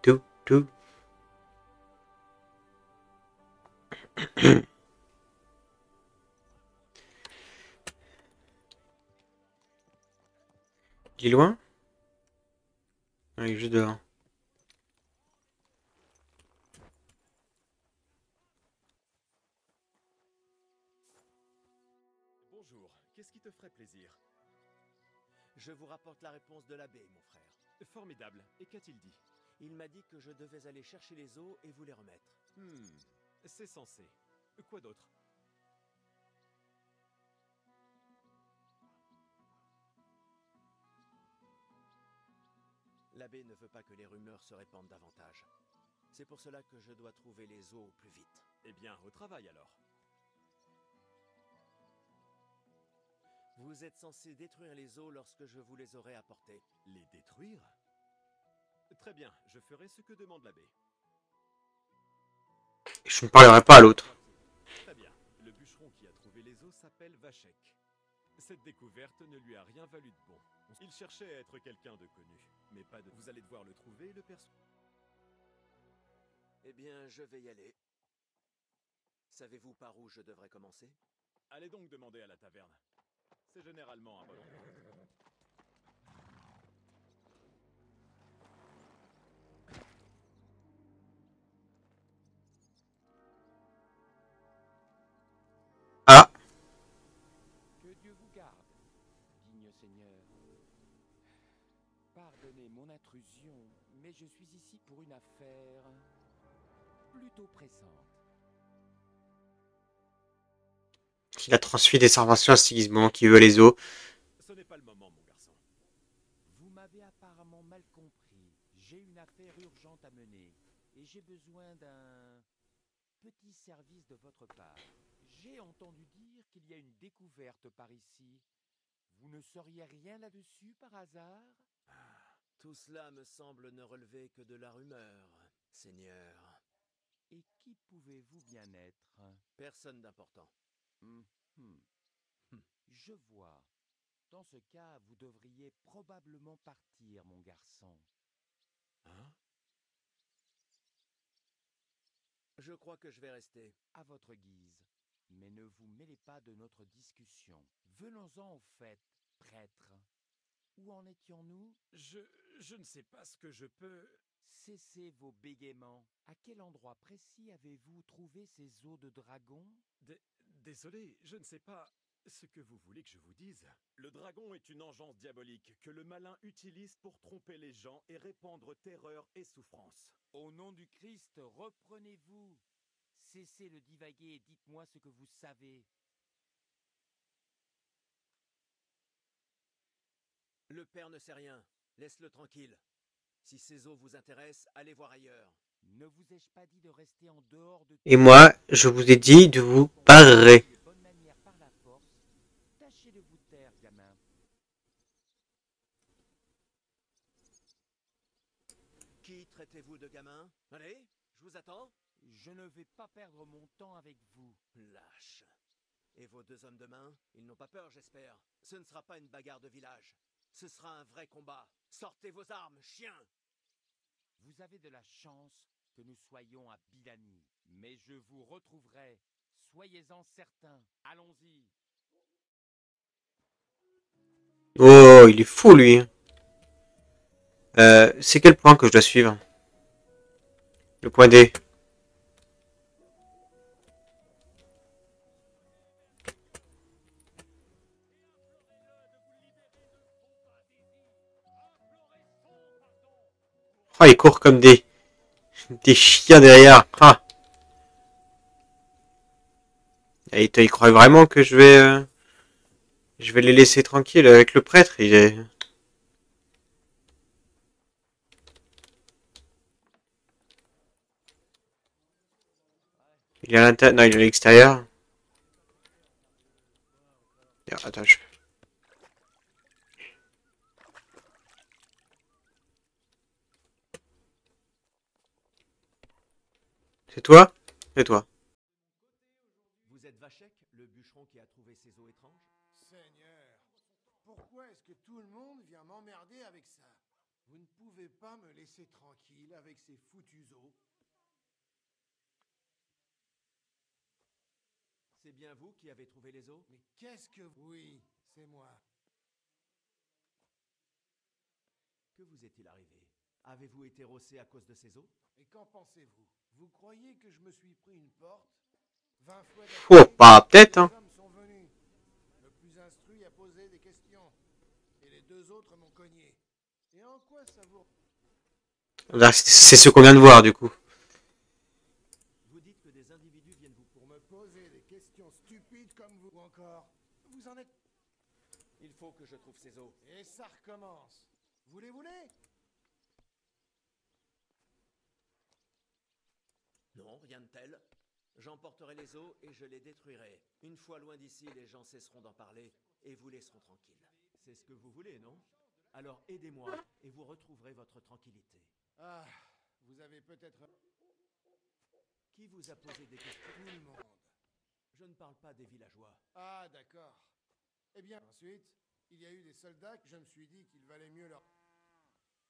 tout, tout. Il est loin? Ah, il est juste dehors. Bonjour, qu'est-ce qui te ferait plaisir? Je vous rapporte la réponse de l'abbé, mon frère. Formidable. Et qu'a-t-il dit? Il m'a dit que je devais aller chercher les os et vous les remettre. C'est censé. Quoi d'autre? L'abbé ne veut pas que les rumeurs se répandent davantage. C'est pour cela que je dois trouver les os au plus vite. Eh bien, au travail alors. Vous êtes censé détruire les os lorsque je vous les aurai apportés. Les détruire? Très bien, je ferai ce que demande l'abbé. Je ne parlerai pas à l'autre. Très bien. Le bûcheron qui a trouvé les os s'appelle Vachek. Cette découverte ne lui a rien valu de bon. Il cherchait à être quelqu'un de connu, mais pas de... Vous allez devoir le trouver et le persuader. Eh bien, je vais y aller. Savez-vous par où je devrais commencer? Allez donc demander à la taverne. C'est généralement un bon endroit. Ah, Que Dieu vous garde, digne Seigneur. Pardonnez mon intrusion, mais je suis ici pour une affaire plutôt pressante. il a transmis des informations à Sigismund qui veut les os. Ce n'est pas le moment, mon garçon. Vous m'avez apparemment mal compris. J'ai une affaire urgente à mener et j'ai besoin d'un petit service de votre part. J'ai entendu dire qu'il y a une découverte par ici. Vous ne sauriez rien là-dessus par hasard? Tout cela me semble ne relever que de la rumeur, Seigneur. Et qui pouvez-vous bien être? Personne d'important. Je vois. Dans ce cas, vous devriez probablement partir, mon garçon. Hein? Je crois que je vais rester. À votre guise. Mais ne vous mêlez pas de notre discussion. Venons-en au fait, prêtre. Où en étions-nous? Je ne sais pas ce que je peux... Cessez vos bégaiements. À quel endroit précis avez-vous trouvé ces os de dragon? Désolé, je ne sais pas ce que vous voulez que je vous dise. Le dragon est une engeance diabolique que le malin utilise pour tromper les gens et répandre terreur et souffrance. Au nom du Christ, reprenez-vous. Cessez de divaguer et dites-moi ce que vous savez. Le père ne sait rien. Laisse-le tranquille. Si ces os vous intéressent, allez voir ailleurs. Ne vous ai-je pas dit de rester en dehors de... Et moi, je vous ai dit de vous barrer. De bonne manière par la force. Tâchez de vous taire, gamin. Qui traitez-vous de gamin? Allez, je vous attends. Je ne vais pas perdre mon temps avec vous. Lâche. Et vos deux hommes de main, ils n'ont pas peur, j'espère. Ce ne sera pas une bagarre de village. Ce sera un vrai combat. Sortez vos armes, chiens! Vous avez de la chance que nous soyons à Bilani. Mais je vous retrouverai. Soyez-en certains. Allons-y. Oh, il est fou, lui. C'est quel point que je dois suivre? Le point D. Ah, ils courent comme des chiens derrière. Ah. Et ils croient vraiment que je vais les laisser tranquilles avec le prêtre. Il est à l'intérieur. Non, il est à l'extérieur. Attends, C'est toi? C'est toi. Vous êtes Vachek, le bûcheron qui a trouvé ces eaux étranges? Seigneur, pourquoi est-ce que tout le monde vient m'emmerder avec ça? Vous ne pouvez pas me laisser tranquille avec ces foutues eaux? C'est bien vous qui avez trouvé les eaux? Mais qu'est-ce que... Oui, c'est moi. Que vous est-il arrivé? Avez-vous été rossé à cause de ces eaux? Et qu'en pensez-vous? Vous croyez que je me suis pris une porte? 20 fois Oh, bah, peut-être, hein. Les hommes sont venus. Le plus instruit a posé des questions. Et les deux autres m'ont cogné. Et en quoi ça vous... C'est ce qu'on vient de voir, du coup. Vous dites que des individus viennent vous pour me poser des questions stupides comme vous. Ou encore, vous en êtes... Il faut que je trouve ces eaux. Et ça recommence. Vous les voulez? Non, rien de tel. J'emporterai les eaux et je les détruirai. Une fois loin d'ici, les gens cesseront d'en parler et vous laisseront tranquille. C'est ce que vous voulez, non? Alors aidez-moi et vous retrouverez votre tranquillité. Ah, vous avez peut-être... Qui vous a posé des questions? Tout le monde. Je ne parle pas des villageois. Ah, d'accord. Eh bien, ensuite, il y a eu des soldats que je me suis dit qu'il valait mieux leur...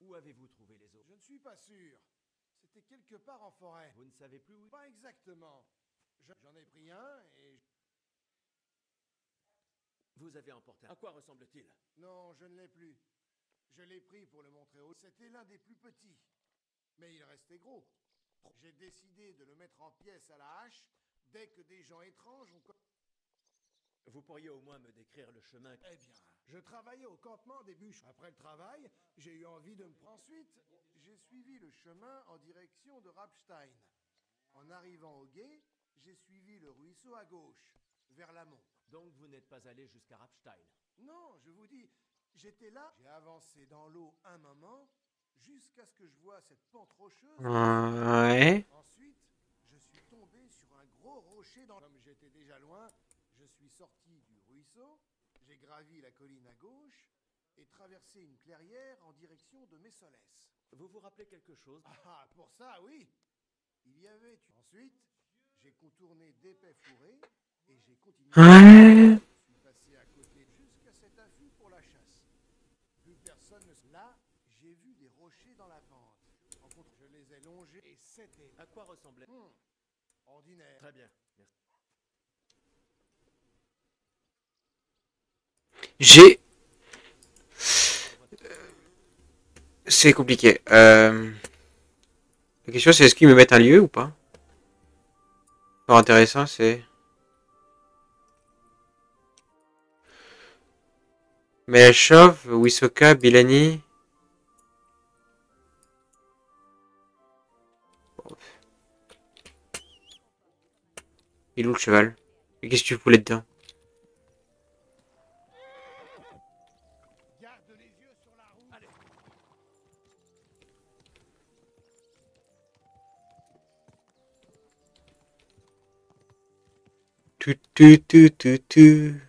Où avez-vous trouvé les eaux? Je ne suis pas sûr. C'était quelque part en forêt. Vous ne savez plus où? Pas exactement. J'en ai pris un et... Vous avez emporté un. À quoi ressemble-t-il? Non, je ne l'ai plus. Je l'ai pris pour le montrer au... C'était l'un des plus petits. Mais il restait gros. J'ai décidé de le mettre en pièces à la hache dès que des gens étranges ont... Vous pourriez au moins me décrire le chemin? Eh bien, je travaillais au campement des bûches. Après le travail, j'ai eu envie de me prendre. Ensuite, j'ai suivi le chemin en direction de Rapstein. En arrivant au gué, j'ai suivi le ruisseau à gauche, vers l'amont. Donc vous n'êtes pas allé jusqu'à Rapstein? Non, je vous dis, j'étais là. J'ai avancé dans l'eau un moment, jusqu'à ce que je vois cette pente rocheuse. Ouais. Ensuite, je suis tombé sur un gros rocher dans... Comme j'étais déjà loin, je suis sorti du ruisseau, j'ai gravi la colline à gauche et traversé une clairière en direction de Messolès. Vous vous rappelez quelque chose? Ah, pour ça, oui. Il y avait... Ensuite, j'ai contourné d'épais fourrés et j'ai continué... Ouais. Je suis passé à côté jusqu'à cet affût pour la chasse. Plus personne ne... Là, j'ai vu des rochers dans la pente. En contre, je les ai longés et c'était... À quoi ressemblait? Ordinaire. Très bien, merci. J'ai... C'est compliqué. La question c'est est-ce qu'ils me mettent un lieu ou pas? Pas intéressant, c'est... Melchov, Wisoka, Bilani... Il est où le cheval? Et qu'est-ce que tu voulais dedans? Garde les yeux sur la route. Allez. Tu.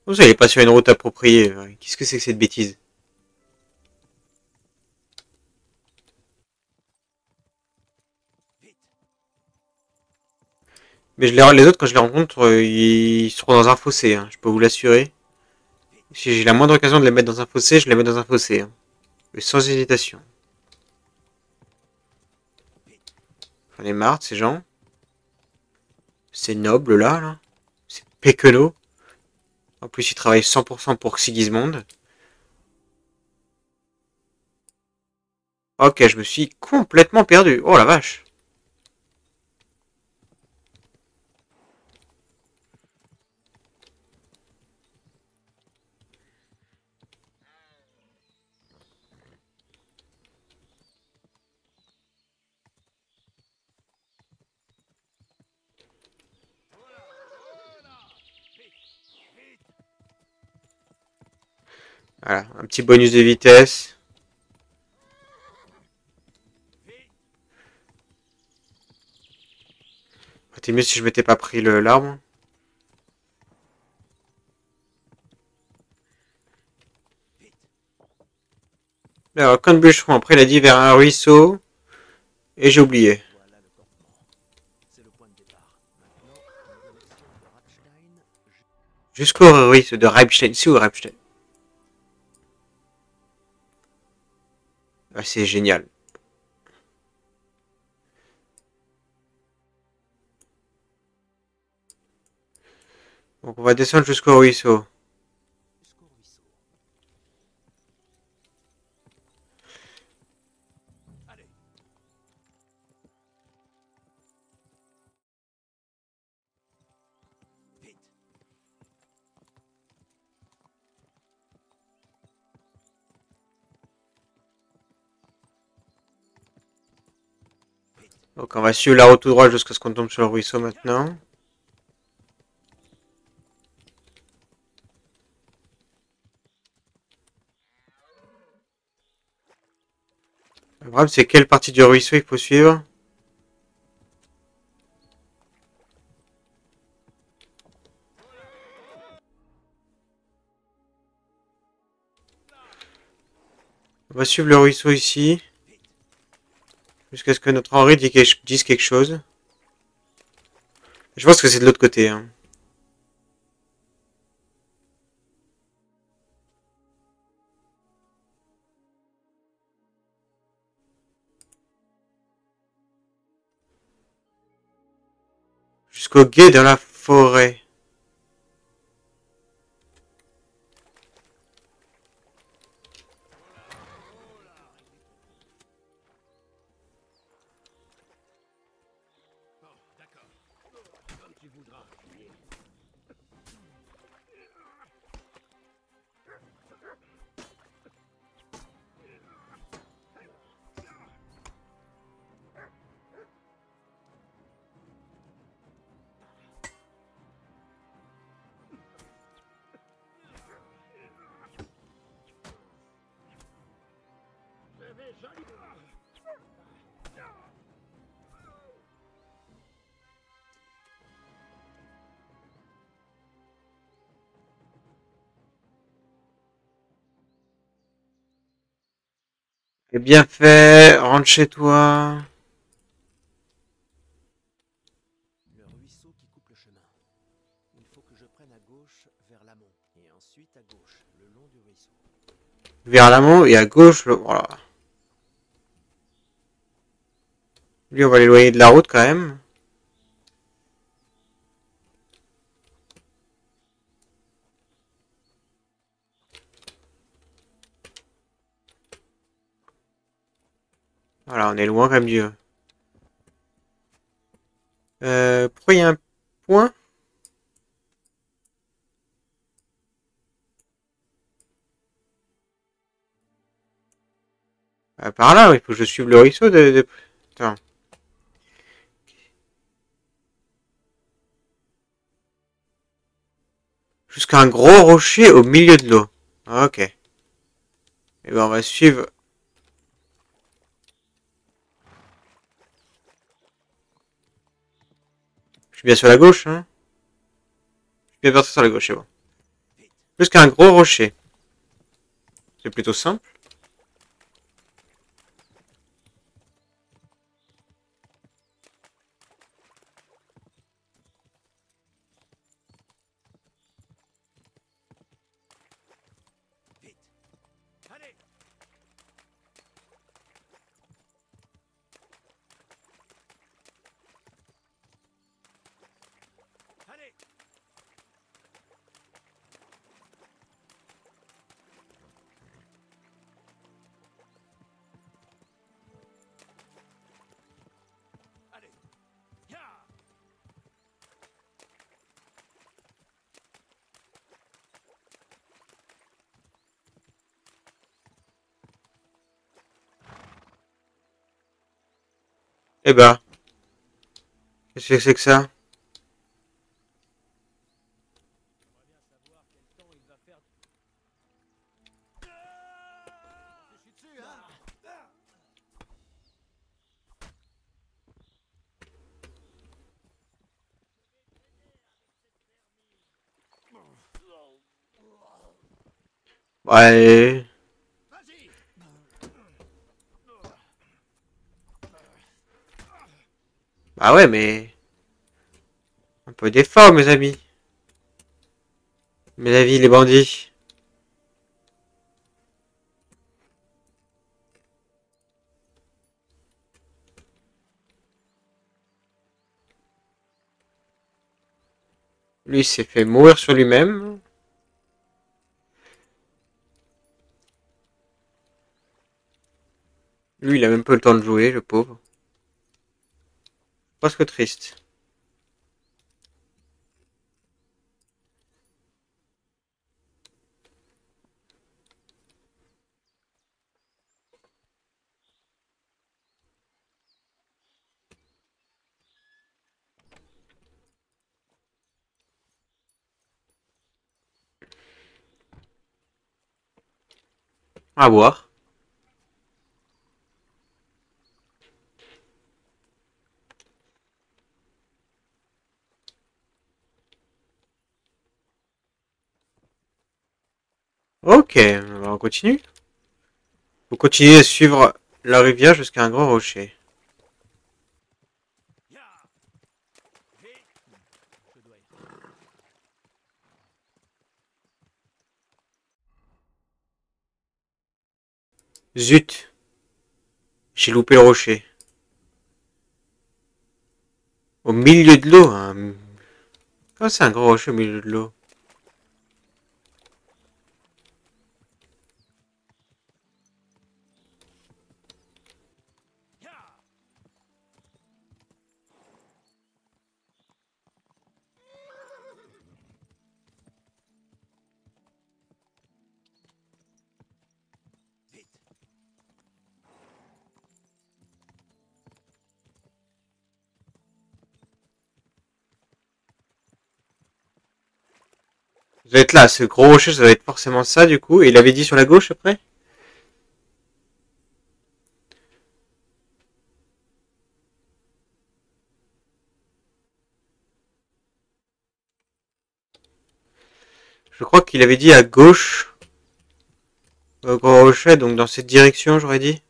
Comment ça, il est pas sur une route appropriée? Qu'est-ce que c'est que cette bêtise? Mais les autres, quand je les rencontre, ils seront dans un fossé, hein, je peux vous l'assurer. Si j'ai la moindre occasion de les mettre dans un fossé, je les mets dans un fossé. Hein. Mais sans hésitation. J'en ai marre de ces gens. Ces nobles là. Ces péquenots. En plus, ils travaillent 100% pour Sigismond. Ok, je me suis complètement perdu. Oh la vache. Voilà, un petit bonus de vitesse. C'était mieux si je m'étais pas pris l'arbre. Alors, camp de bûcheron, après il a dit vers un ruisseau. Et j'ai oublié. Voilà le campement. C'est le point de départ. Maintenant, en direction de Rapstein, Jusqu'au ruisseau de Reibstein. Si ou Reibstein. Ah, c'est génial. Donc on va descendre jusqu'au ruisseau. jusqu'au ruisseau. Allez. Vite. Donc on va suivre la route tout droit jusqu'à ce qu'on tombe sur le ruisseau maintenant. Le problème c'est quelle partie du ruisseau il faut suivre. On va suivre le ruisseau ici. Jusqu'à ce que notre Henri dise quelque chose. Je pense que c'est de l'autre côté. Hein. Jusqu'au gué dans la forêt. Comme tu voudras. C'est bien fait. Rentre chez toi. Le ruisseau qui coupe le chemin. Il faut que je prenne à gauche vers l'amont. Et ensuite à gauche, le long du ruisseau. Vers l'amont et à gauche. Voilà. Lui on va l'éloigner de la route quand même. Voilà, on est loin quand même du... pourquoi il y a un point? Par là, il faut que je suive le ruisseau de... Attends. Jusqu'à un gros rocher au milieu de l'eau. Ok. Et ben on va suivre... Je suis bien sur la gauche, hein? Je suis bien parti sur la gauche, c'est bon. Jusqu'à un gros rocher. C'est plutôt simple. Vite. Allez. Allez. Allez. Ya. Eh ben. Qu'est-ce que c'est que ça? Ouais. Bah ouais, mais... Un peu d'effort, mes amis. Mes amis, les bandits. Lui s'est fait mourir sur lui-même. Lui, il a même pas le temps de jouer, le pauvre. Presque triste. À boire. Ok, on continue. Vous continuez à suivre la rivière jusqu'à un grand rocher. Zut! J'ai loupé le rocher. Au milieu de l'eau, hein. Comment c'est un grand rocher au milieu de l'eau? Vous êtes là, ce gros rocher, ça doit être forcément ça du coup. Et il avait dit sur la gauche après? Je crois qu'il avait dit à gauche. Au gros rocher, donc dans cette direction, j'aurais dit.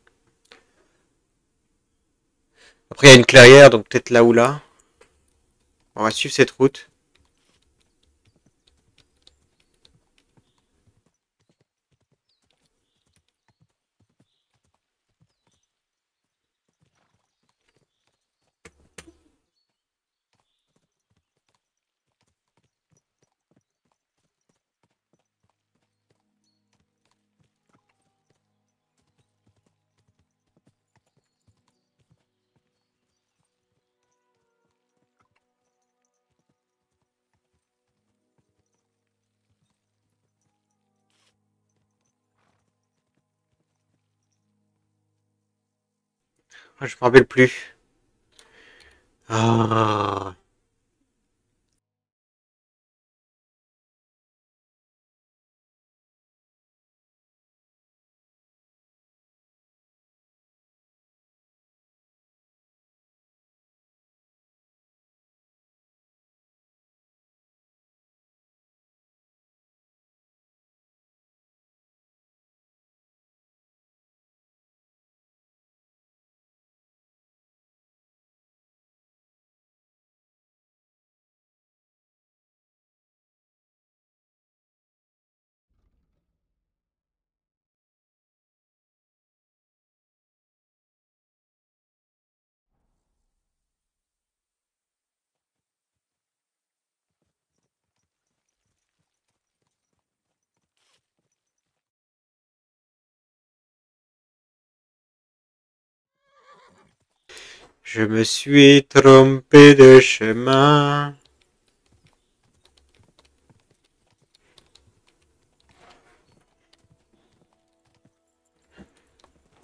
Après, il y a une clairière, donc peut-être là ou là. On va suivre cette route. Ah, je me rappelle plus. Ah. Je me suis trompé de chemin.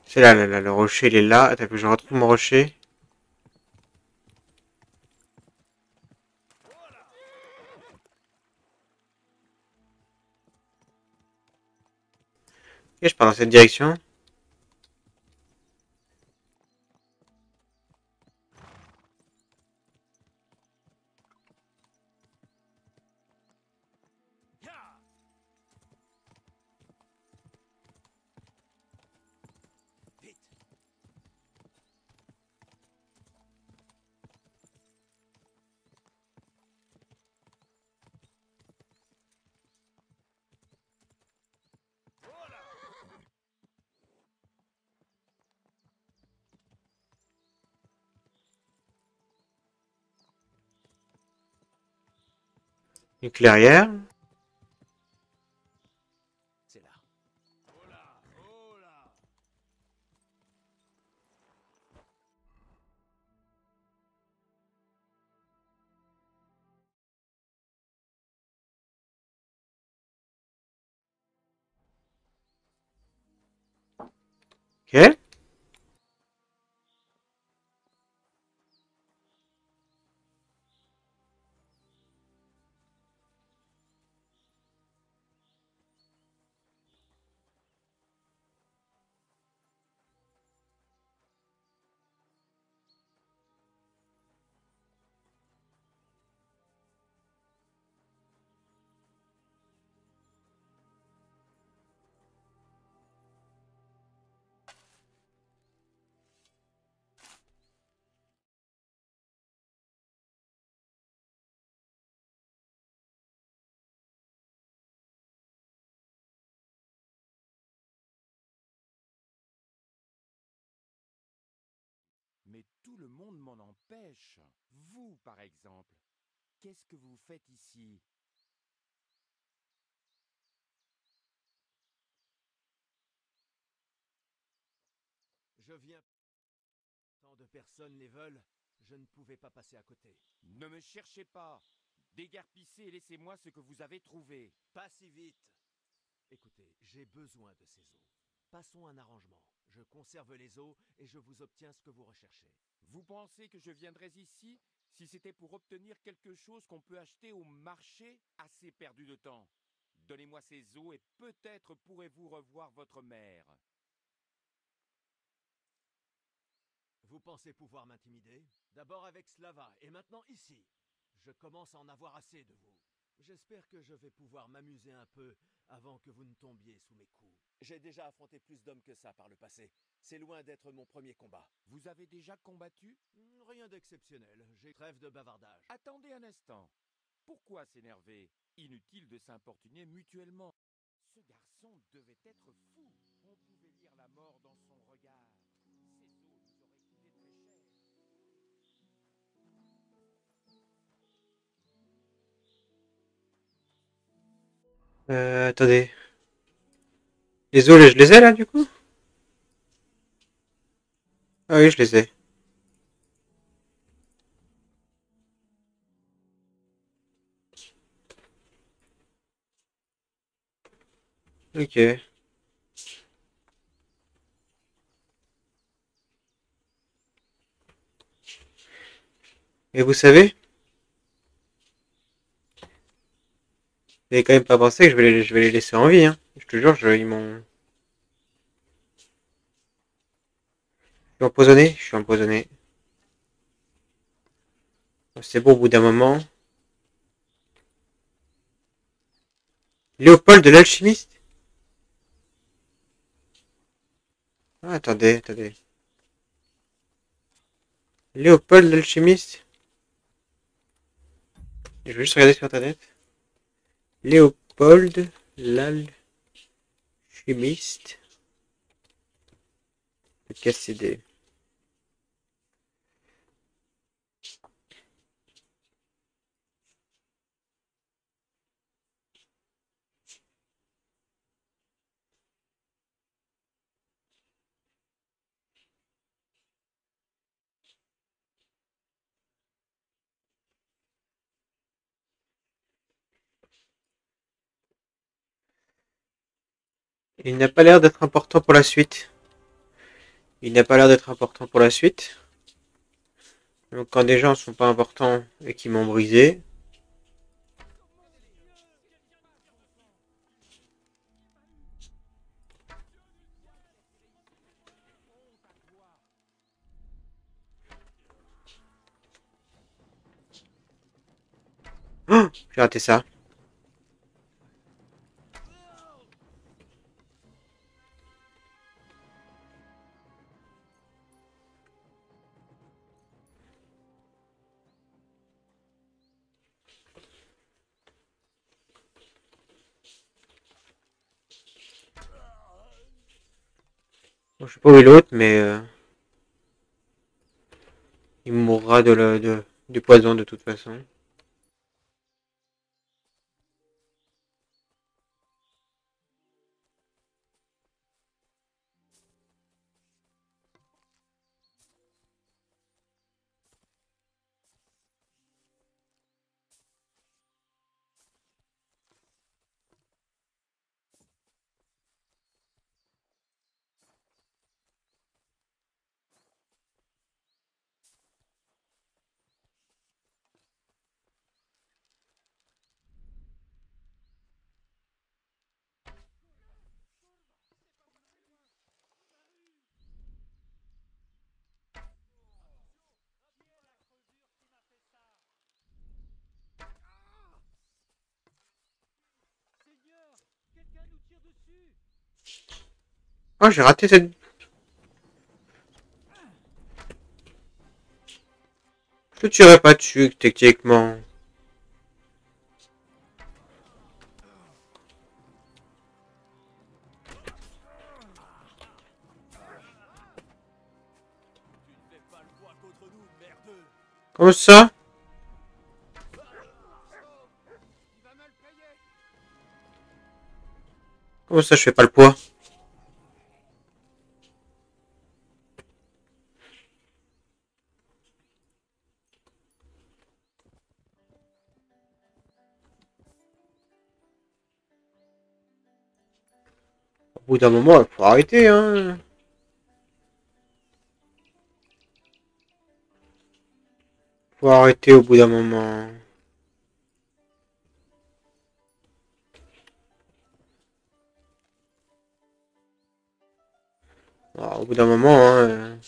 C'est là, là, là, le rocher, il est là. Attends, que je retrouve mon rocher. Et je pars dans cette direction. Une clairière. C'est là. Oh là, oh là. Ok. Mais tout le monde m'en empêche. Vous, par exemple. Qu'est-ce que vous faites ici? Je viens. Tant de personnes les veulent, je ne pouvais pas passer à côté. Ne me cherchez pas. Déguerpissez et laissez-moi ce que vous avez trouvé. Pas si vite. Écoutez, j'ai besoin de ces os. Passons un arrangement. Je conserve les os et je vous obtiens ce que vous recherchez. Vous pensez que je viendrais ici si c'était pour obtenir quelque chose qu'on peut acheter au marché? Assez perdu de temps. Donnez-moi ces os et peut-être pourrez-vous revoir votre mère. Vous pensez pouvoir m'intimider? D'abord avec Slava et maintenant ici. Je commence à en avoir assez de vous. J'espère que je vais pouvoir m'amuser un peu avant que vous ne tombiez sous mes coups. J'ai déjà affronté plus d'hommes que ça par le passé. C'est loin d'être mon premier combat. Vous avez déjà combattu? Rien d'exceptionnel. J'ai trêve de bavardage. Attendez un instant. Pourquoi s'énerver? Inutile de s'importuner mutuellement. Ce garçon devait être fou. On pouvait lire la mort dans son regard. Ces os nous auraient coûté très cher. Attendez. Les os, je les ai là du coup? Ah oui, je les ai. Ok. Et vous savez, vous avez quand même pas pensé que je vais les laisser en vie, hein. Je te jure, ils m'ont... Je suis empoisonné? Je suis empoisonné. C'est bon au bout d'un moment. Léopold de l'alchimiste? Ah, attendez, attendez. Léopold l'alchimiste? Je vais juste regarder sur internet. Léopold l'alchimiste. Le KCD. Il n'a pas l'air d'être important pour la suite. Il n'a pas l'air d'être important pour la suite. Donc quand des gens sont pas importants et qui m'ont brisé, oh, j'ai raté ça. Bon, je sais pas où est l'autre, mais il mourra du poison de toute façon. Oh, j'ai raté cette... Je te tirerai pas dessus, techniquement. Comment ça? Comment ça, je fais pas le poids? Au bout d'un moment, il faut arrêter, hein. Faut arrêter au bout d'un moment. Alors, au bout d'un moment, hein.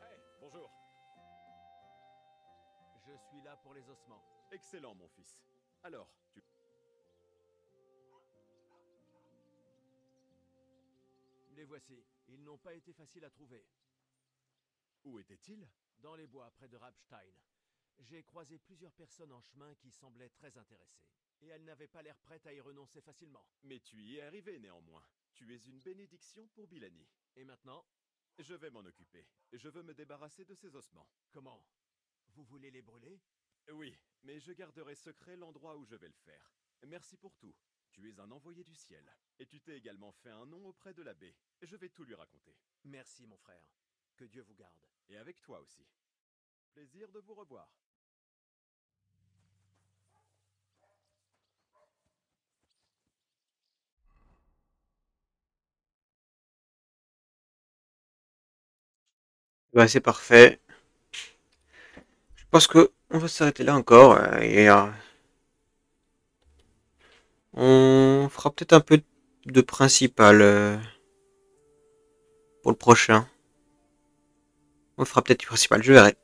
Hey, bonjour. Je suis là pour les ossements. Excellent, mon fils. Alors, tu... Les voici. Ils n'ont pas été faciles à trouver. Où étaient-ils? Dans les bois, près de Rabstein. J'ai croisé plusieurs personnes en chemin qui semblaient très intéressées. Et elles n'avaient pas l'air prêtes à y renoncer facilement. Mais tu y es arrivé néanmoins. Tu es une bénédiction pour Bilani. Et maintenant? Je vais m'en occuper. Je veux me débarrasser de ces ossements. Comment? Vous voulez les brûler? Oui, mais je garderai secret l'endroit où je vais le faire. Merci pour tout. Tu es un envoyé du ciel. Et tu t'es également fait un nom auprès de l'abbé. Je vais tout lui raconter. Merci, mon frère. Que Dieu vous garde. Et avec toi aussi. Plaisir de vous revoir. Bah, c'est parfait. Je pense que on va s'arrêter là encore. On fera peut-être un peu de principal pour le prochain. On fera peut-être du principal, je verrai.